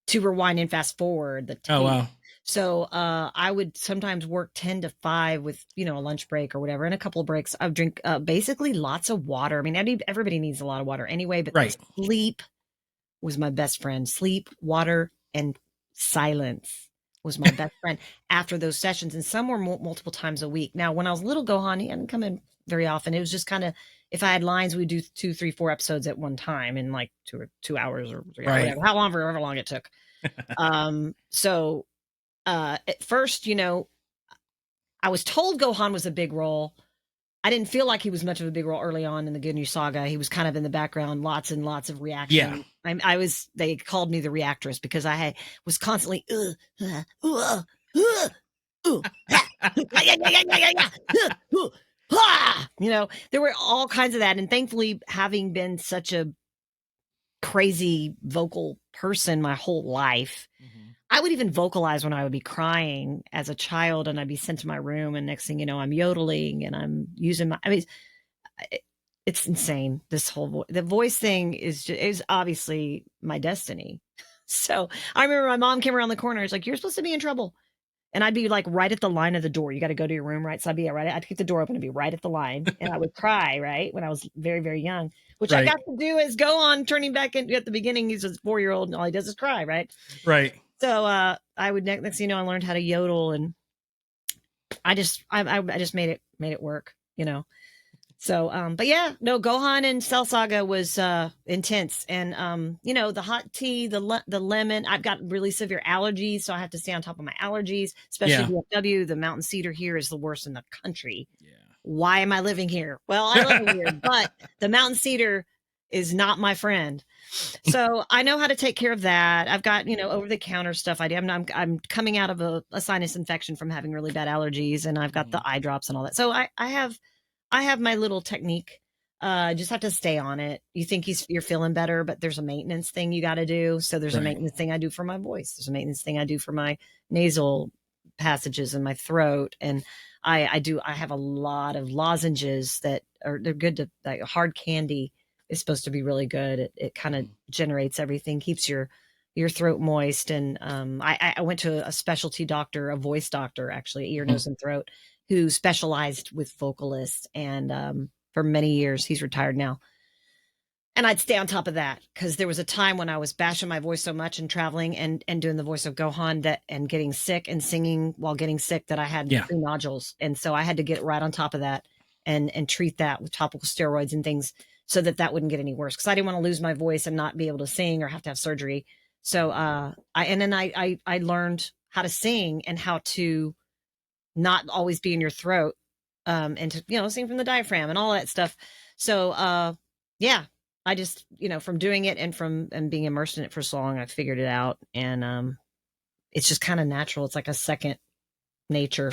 to rewind and fast forward the tape. Oh, wow. So I would sometimes work 10 to 5 with, a lunch break or whatever. And a couple of breaks, I would drink basically lots of water. I mean, everybody needs a lot of water anyway, but Right. sleep was my best friend. Sleep, water, and silence was my best friend after those sessions. And some were multiple times a week. Now, when I was little, Gohan, he hadn't come in very often. It was just kind of, if I had lines, we'd do 2, 3, 4 episodes at one time in like 2 hours or 3 hours, whatever, however long it took. So at first, I was told Gohan was a big role. I didn't feel like he was much of a big role early on in the Ginyu saga. He was kind of in the background, lots and lots of reaction. Yeah. They called me the reactress because I was constantly, there were all kinds of that. And thankfully, having been such a crazy vocal person my whole life, I would even vocalize when I would be crying as a child, and I'd be sent to my room, and next thing you know, I'm yodeling and I'm using it's insane. This whole the voice thing is obviously my destiny. So I remember my mom came around the corner. It's like, you're supposed to be in trouble. And I'd be like right at the line of the door. You got to go to your room, right? So I'd keep the door open and be right at the line. And I would cry, right? When I was very, very young, which I got to do is go on turning back in at the beginning. He's a 4-year-old and all he does is cry, right? Right. So I would next thing you know, I learned how to yodel, and I just made it work, So but yeah, no, Gohan and Cell Saga was intense, and the hot tea, the lemon. I've got really severe allergies, so I have to stay on top of my allergies, especially DFW. The mountain cedar here is the worst in the country. Yeah. Why am I living here? Well, I live here, but the mountain cedar is not my friend. So I know how to take care of that. I've got, over the counter stuff I do. I'm coming out of a sinus infection from having really bad allergies, and I've got the eye drops and all that. So I have my little technique. Just have to stay on it. You think you're feeling better, but there's a maintenance thing you got to do. So there's a maintenance thing I do for my voice. There's a maintenance thing I do for my nasal passages in my throat. And I have a lot of lozenges they're good to, like, hard candy is supposed to be really good. It kind of generates everything, keeps your throat moist. And I went to a specialty doctor, a voice doctor, actually, ear, nose, and throat, who specialized with vocalists. And for many years, he's retired now. And I'd stay on top of that because there was a time when I was bashing my voice so much and traveling and doing the voice of Gohan and getting sick and singing while getting sick that I had free nodules. And so I had to get right on top of that and treat that with topical steroids and things so that wouldn't get any worse, because I didn't want to lose my voice and not be able to sing or have to have surgery. So I learned how to sing and how to not always be in your throat, and to, sing from the diaphragm and all that stuff. So, I just, from doing it and being immersed in it for so long, I figured it out. And, it's just kind of natural. It's like a second nature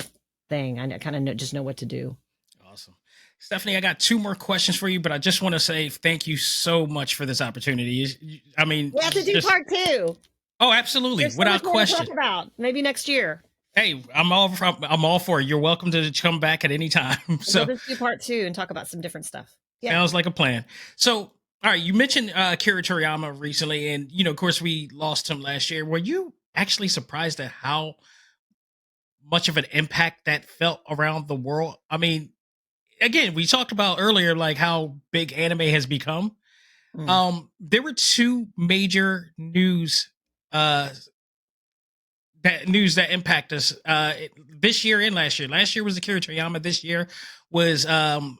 thing. I kind of just know what to do. Awesome. Stephanie, I got 2 more questions for you, but I just want to say thank you so much for this opportunity. I mean, we have to do part 2. Oh, absolutely. There's without question. To talk about. Maybe next year. Hey, I'm all for it. You're welcome to come back at any time. So we'll just do part 2 and talk about some different stuff. Yeah. Sounds like a plan. So, all right, you mentioned Akira Toriyama recently, and of course we lost him last year. Were you actually surprised at how much of an impact that felt around the world? I mean, again, we talked about earlier, like how big anime has become. There were 2 major news that impact us this year and last year. Last year was Akira Toriyama. This year was Rachel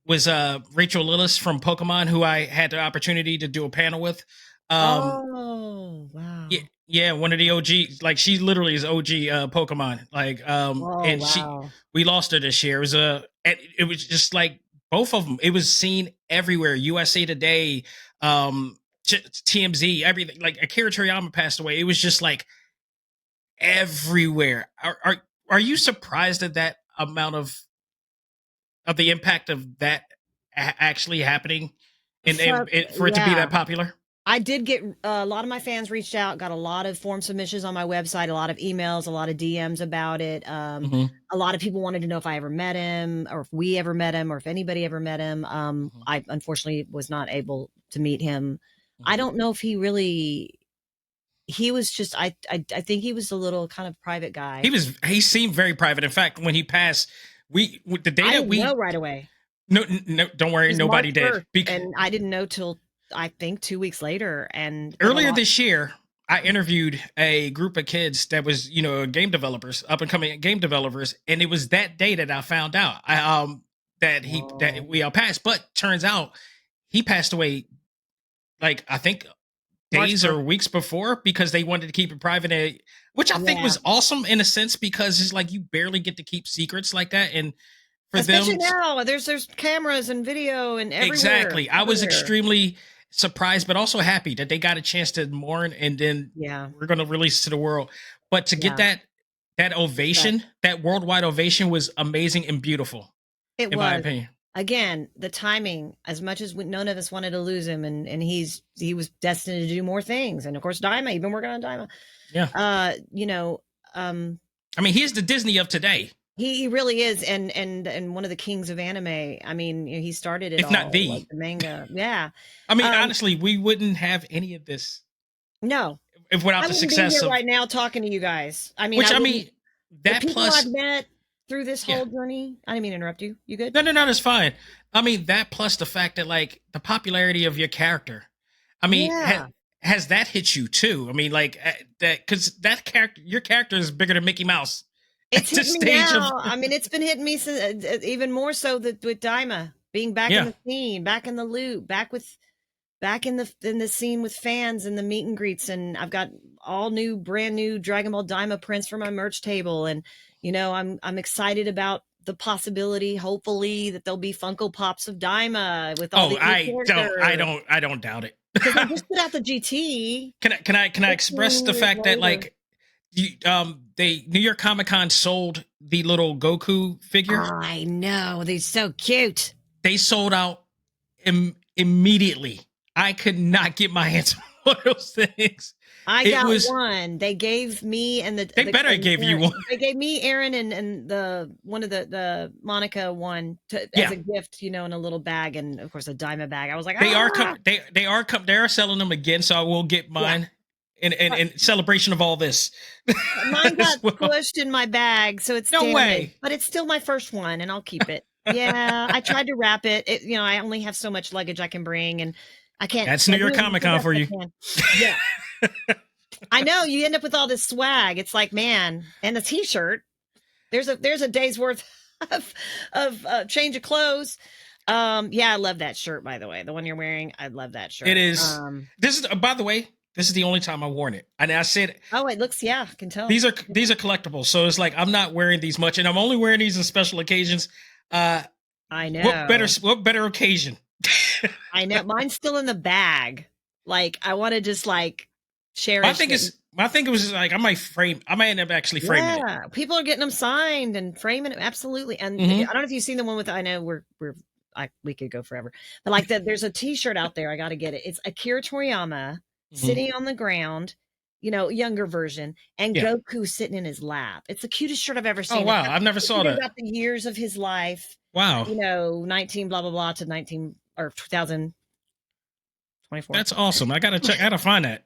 Lillis from Pokemon, who I had the opportunity to do a panel with. Oh, wow. Yeah, one of the OG, like she literally is OG Pokemon. Like we lost her this year. It was just like both of them. It was seen everywhere. USA Today, TMZ, everything. Like Akira Toriyama passed away. It was just like everywhere. Are you surprised at that amount of the impact of that actually happening and for it to be that popular? I did get a lot of my fans reached out, got a lot of form submissions on my website, a lot of emails, a lot of DMs about it. A lot of people wanted to know if I ever met him, or if we ever met him, or if anybody ever met him. I unfortunately was not able to meet him. I don't know if he really he was just I think he was a little kind of private guy. He seemed very private. In fact, when he passed, the day I that didn't we know right away. no, don't worry, It was nobody March did. 1st, and I didn't know till I think 2 weeks later. And Earlier this year, I interviewed a group of kids that was, game developers, up and coming game developers, and it was that day that I found out that we all passed. But turns out he passed away, like I think days or weeks before, because they wanted to keep it private, which I think was awesome in a sense, because it's like you barely get to keep secrets like that, and for especially them now, there's cameras and video and everywhere. Exactly. I was extremely surprised, but also happy that they got a chance to mourn, and then we're going to release to the world. But to get that ovation, that worldwide ovation, was amazing and beautiful. It in my opinion. Again, the timing, as much as none of us wanted to lose him, and he was destined to do more things. And of course, Daima, you've been working on Daima. Yeah. I mean, he's the Disney of today. He really is, and one of the kings of anime. I mean, he started it, if not the, like the manga. Yeah. I mean, honestly, we wouldn't have any of this. No. If without the success of right now talking to you guys. I mean, that the plus I've met through this whole journey. I didn't mean to interrupt you. You good? No, that's fine. I mean, that plus the fact that, like, the popularity of your character. I mean, has that hit you too? I mean, like that, because your character is bigger than Mickey Mouse. It's hitting me now. I mean, it's been hitting me since, even more so with Daima being back in the scene, back in the loop, back in the scene with fans and the meet and greets. And I've got brand new Dragon Ball Daima prints for my merch table. And, I'm excited about the possibility, hopefully, that there'll be Funko Pops of Daima with all I don't doubt it. Because I just put out the GT. Can I express the fact that, like, New York Comic Con sold the little Goku figure? I know, they're so cute. They sold out immediately. I could not get my hands on those things. I got one. They gave me and they better give you one. They gave me Aaron and one of the Monica one as a gift, in a little bag, and of course a Daima bag. I was like, they are selling them again, so I will get mine. In celebration of all this. Mine got pushed in my bag, so it's no way. But it's still my first one, and I'll keep it. Yeah, I tried to wrap it. I only have so much luggage I can bring, and I can't. That's New York Comic Con for you. Yeah. I know, you end up with all this swag. It's like, man, and the T-shirt. There's a day's worth of change of clothes. I love that shirt, by the way. The one you're wearing, I love that shirt. It is. This is, by the way, this is the only time I've worn it. And I said, oh, it looks, I can tell. These are collectibles. So it's like, I'm not wearing these much, and I'm only wearing these in special occasions. I know. What better occasion? I know. Mine's still in the bag. Like, I want to just like cherish. I think it was just like, I might end up actually framing it. Yeah. People are getting them signed and framing it. Absolutely. And I don't know if you've seen the one with, I know we could go forever, but like there's a T-shirt out there. I got to get it. It's Akira Toriyama sitting on the ground, younger version, and Goku sitting in his lap. It's the cutest shirt I've ever seen. Oh, wow. I've never saw that. About the years of his life. Wow. 19 blah, blah, blah to 19 or 2024. That's awesome. I got to find that.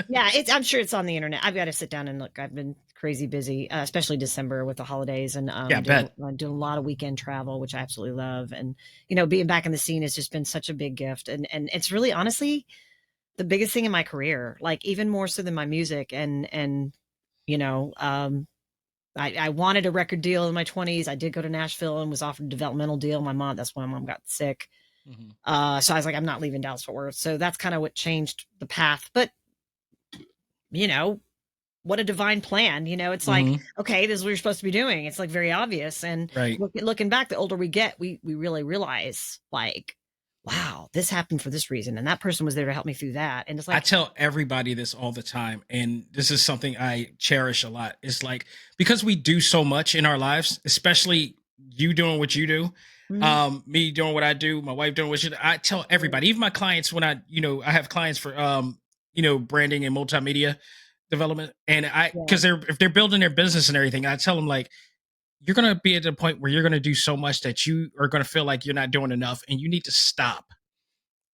Yeah. I'm sure it's on the internet. I've got to sit down and look. I've been crazy busy, especially December with the holidays, and doing a lot of weekend travel, which I absolutely love. And, being back in the scene has just been such a big gift. And it's really, honestly, the biggest thing in my career, like even more so than my music. And I wanted a record deal in my 20s. I did go to Nashville and was offered a developmental deal. That's when my mom got sick. So I was like, I'm not leaving Dallas Fort Worth. So that's kind of what changed the path. But, what a divine plan. It's like, okay, this is what you're supposed to be doing. It's like very obvious. And looking back, the older we get, we really realize, like, wow, this happened for this reason. And that person was there to help me through that. And it's like, I tell everybody this all the time. And this is something I cherish a lot. It's like, because we do so much in our lives, especially you doing what you do, me doing what I do, my wife doing what she do. I tell everybody, even my clients, when I have clients for, branding and multimedia development. And because if they're building their business and everything, I tell them, like, you're going to be at the point where you're going to do so much that you are going to feel like you're not doing enough, and you need to stop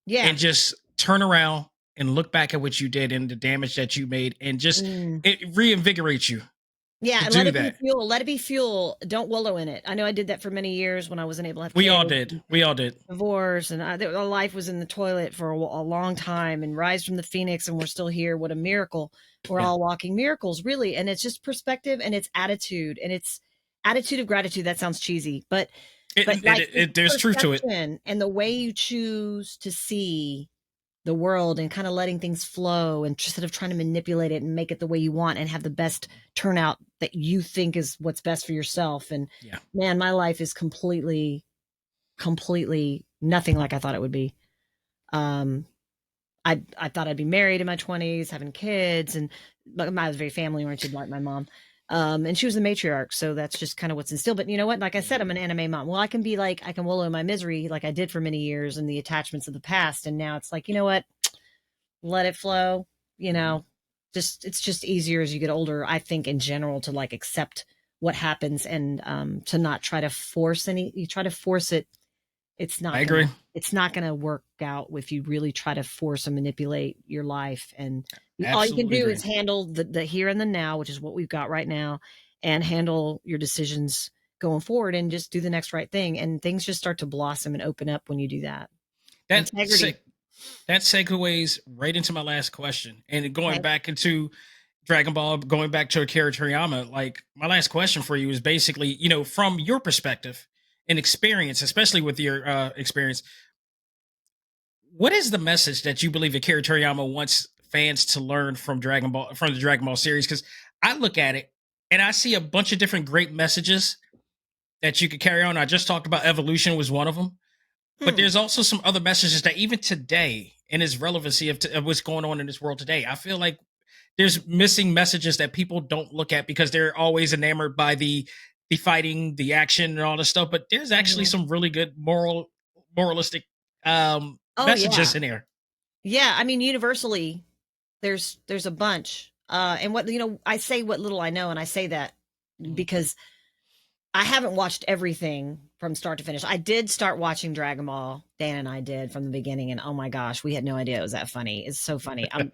and just turn around and look back at what you did and the damage that you made, and just Mm. it reinvigorates you Yeah, to and let do it be that. fuel. Let it be fuel. Don't wallow in it. I know I did that for many years when I wasn't able to have We all kids, did. We all did. divorce, and our life was in the toilet for a long time. And rise from the phoenix, and we're still here. What a miracle! We're Yeah. all walking miracles, really. And it's just perspective, and it's attitude, and it's attitude of gratitude. That sounds cheesy, but like it's There's truth to it. perception and the way you choose to see the world and kind of letting things flow and instead of trying to manipulate it and make it the way you want and have the best turnout that you think is what's best for yourself. And Yeah. man, my life is completely nothing like I thought it would be. I thought I'd be married in my 20s, having kids, and I was very family oriented like my mom. And she was the matriarch, so that's just kind of what's instilled. But you know what? Like I said, I'm an anime mom. Well, I can wallow in my misery like I did for many years and the attachments of the past. And now it's like, you know what? Let it flow. You know, it's just easier as you get older, I think, in general, to like accept what happens and to not try to force you try to force it. I agree. It's not going to work out if you really try to force and manipulate your life. And all you can Absolutely do agree. is handle the here and the now, which is what we've got right now, and handle your decisions going forward and just do the next right thing. And things just start to blossom and open up when you do that. That Integrity. that segues right into my last question. And going Okay. back into Dragon Ball, going back to Akira Toriyama, like my last question for you is basically, from your perspective and experience, especially with your experience, what is the message that you believe Akira Toriyama wants fans to learn from the Dragon Ball series? Because I look at it and I see a bunch of different great messages that you could carry on. I just talked about evolution was one of them, but there's also some other messages that even today, in its relevancy of what's going on in this world today, I feel like there's missing messages that people don't look at because they're always enamored by the fighting, the action, and all this stuff. But there's actually Mhm. some really good moralistic Oh yeah. messages in there. Yeah. I mean, universally, there's a bunch. And what, I say what little I know, and I say that because I haven't watched everything from start to finish. I did start watching Dragon Ball. Dan and I did from the beginning, and oh my gosh, we had no idea it was that funny. It's so funny. I'm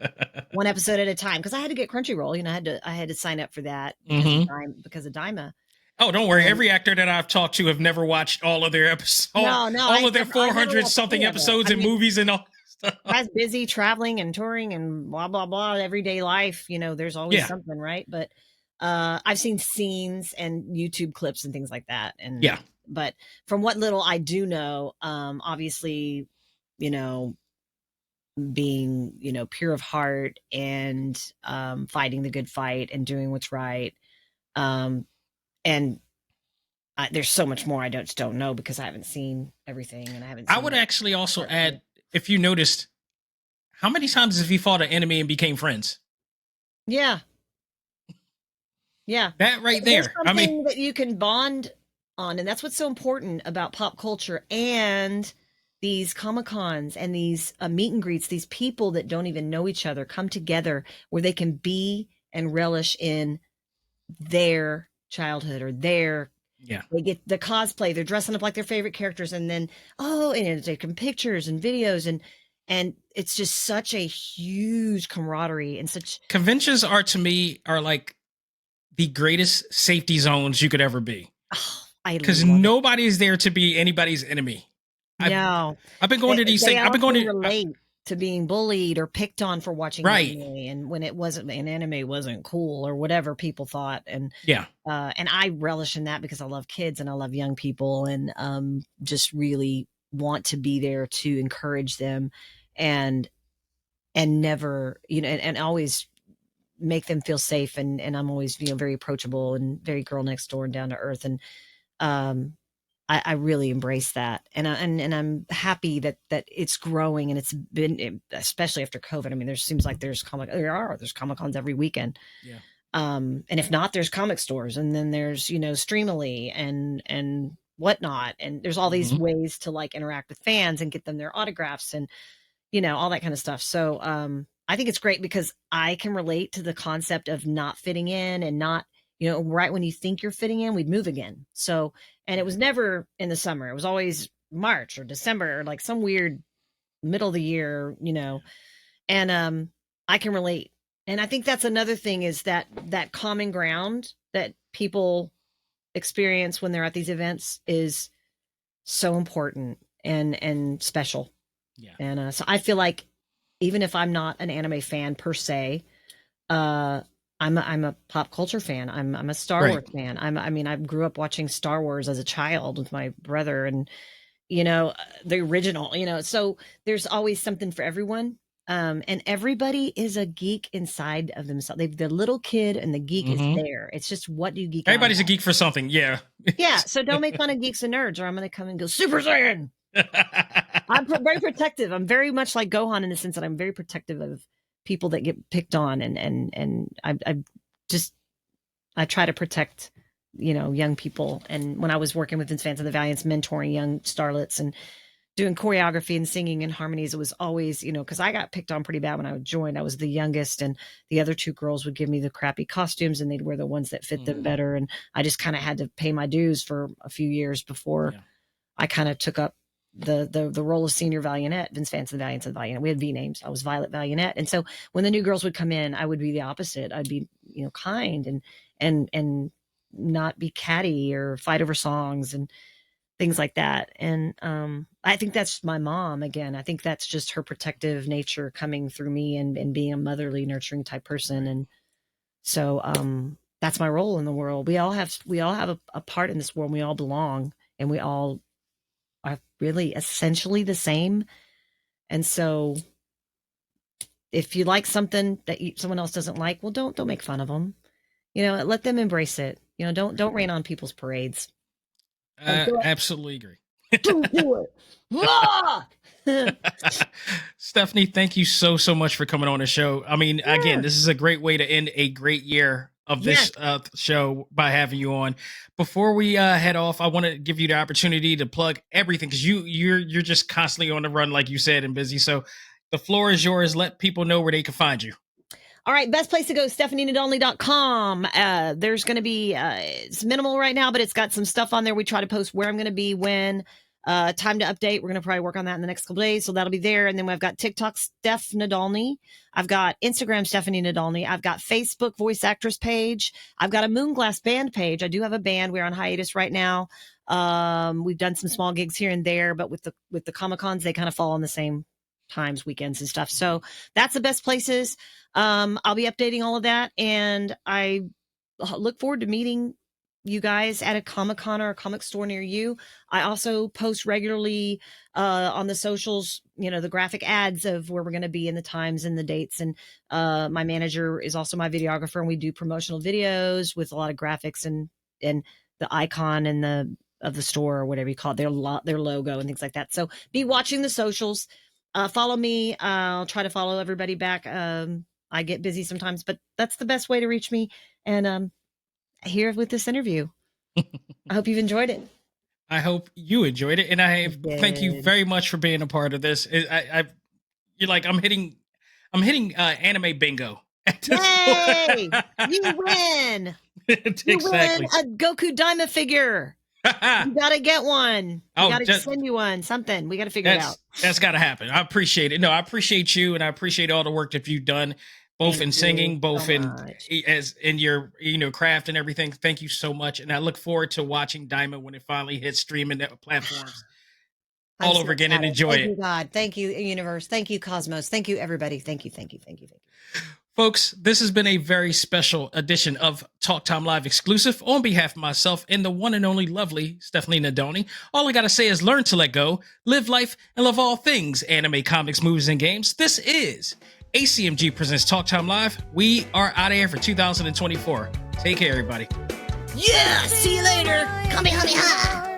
one episode at a time because I had to get Crunchyroll. I had to sign up for that because of Daima. Oh, don't worry. And Every actor that I've talked to have never watched all of their episodes, no, all of their I never 400 watched something any of it. episodes I and mean, movies and all stuff. I was busy traveling and touring and blah blah blah everyday life. There's always Yeah. something, right? But I've seen scenes and YouTube clips and things like that. And Yeah. but from what little I do know, obviously, being, pure of heart and fighting the good fight and doing what's right. And there's so much more I just don't know because I haven't seen everything and I haven't I seen would actually also part add, two. if you noticed, how many times have you fought an enemy and became friends? Yeah. Yeah. That right There's there. I mean, something that you can bond on, and that's what's so important about pop culture and these Comic-Cons and these meet and greets. These people that don't even know each other come together where they can be and relish in their childhood or yeah. they get the cosplay, they're dressing up like their favorite characters, and then and they're taking pictures and videos, and it's just such a huge camaraderie and such. Conventions to me are like the greatest safety zones you could ever be. Oh, I Because love it. nobody's there to be anybody's enemy. No, I've been going to these they things. I've been going also to relate to being bullied or picked on for watching right. anime, and when it wasn't an anime wasn't cool or whatever people thought, and Yeah. and I relish in that because I love kids and I love young people, and just really want to be there to encourage them, and never, and always make them feel safe, and I'm always, very approachable and very girl next door and down to earth, and um I really embrace that, and I'm happy that it's growing, and it's been, especially after COVID. I mean, seems like there's Comic-Cons every weekend. Yeah. And if not, there's comic stores, and then there's Streamily and whatnot, and there's all these ways to like interact with fans and get them their autographs and all that kind of stuff. So I think it's great because I can relate to the concept of not fitting in and not, right when you think you're fitting in, we'd move again. So, and it was never in the summer. It was always March or December or like some weird middle of the year, And I can relate. And I think that's another thing, is that common ground that people experience when they're at these events is so important and special. Yeah. And so I feel like even if I'm not an anime fan per se, I'm a pop culture fan. I'm a Star Wars fan. I mean, I grew up watching Star Wars as a child with my brother, and the original, so there's always something for everyone. And everybody is a geek inside of themselves. The little kid and the geek is there. It's just, what do you geek? Everybody's a geek for something. Yeah. Yeah. So don't make fun of geeks and nerds, or I'm going to come and go Super Saiyan. I'm very protective. I'm very much like Gohan in the sense that I'm very protective of people that get picked on, and I try to protect, young people. And when I was working with Vince Vance and the Valiants, mentoring young starlets and doing choreography and singing and harmonies, it was always, because I got picked on pretty bad when I joined. I was the youngest, and the other two girls would give me the crappy costumes, and they'd wear the ones that fit them better. And I just kind of had to pay my dues for a few years before I kind of took up the role of senior Valianette. Vince Vance and the Valiants and the Valiant. We had V names. I was Violet Valianette. And so when the new girls would come in, I would be the opposite. I'd be, kind and not be catty or fight over songs and things like that. And I think that's my mom again. I think that's just her protective nature coming through me, and being a motherly, nurturing type person. And so that's my role in the world. We all have a part in this world. We all belong, and we all are really essentially the same. And so if you like something that someone else doesn't like, well, don't make fun of them. Let them embrace it. Don't rain on people's parades. Absolutely agree. Don't do it. Stephanie, thank you so much for coming on the show. I mean, again, this is a great way to end a great year of this show by having you on. Before we head off, I want to give you the opportunity to plug everything, because you're just constantly on the run, like you said, and busy. So the floor is yours. Let people know where they can find you. All right, best place to go, StephanieNadolny.com. There's going to be, it's minimal right now, but it's got some stuff on there. We try to post where I'm going to be, when, time to update. We're going to probably work on that in the next couple days, so that'll be there. And then we've got TikTok, Steph Nadolny. I've got Instagram, Stephanie Nadolny. I've got Facebook voice actress page. I've got a Moonglass band page. I do have a band. We're on hiatus right now. We've done some small gigs here and there, but with the Comic-Cons, they kind of fall on the same times, weekends and stuff. So that's the best places. I'll be updating all of that, and I look forward to meeting you guys at a Comic-Con or a comic store near you. I also post regularly on the socials, the graphic ads of where we're going to be and the times and the dates. And my manager is also my videographer, and we do promotional videos with a lot of graphics and the icon and of the store, or whatever you call it, their logo and things like that. So be watching the socials. Follow me. I'll try to follow everybody back. I get busy sometimes, but that's the best way to reach me. And here with this interview, I hope you've enjoyed it. I hope you enjoyed it, and I thank you very much for being a part of this. You're like, I'm hitting anime bingo. Yay! You win. Exactly. You win a Goku Daima figure. You gotta get one. I gotta send you one. Something. We gotta figure it out. That's gotta happen. I appreciate it. No, I appreciate you, and I appreciate all the work that you've done, both in singing, both in your craft and everything. Thank you so much, and I look forward to watching Daima when it finally hits streaming platforms all over again, and enjoy it. Thank you, God. Thank you, universe. Thank you, Cosmos. Thank you, everybody. Thank you. Folks, this has been a very special edition of Talk Time Live Exclusive. On behalf of myself and the one and only lovely Stephanie Nadolny, all I gotta say is learn to let go, live life, and love all things anime, comics, movies, and games. This is ACMG Presents Talk Time Live. We are out of here for 2024. Take care, everybody. Yeah, see you later. Kamehameha.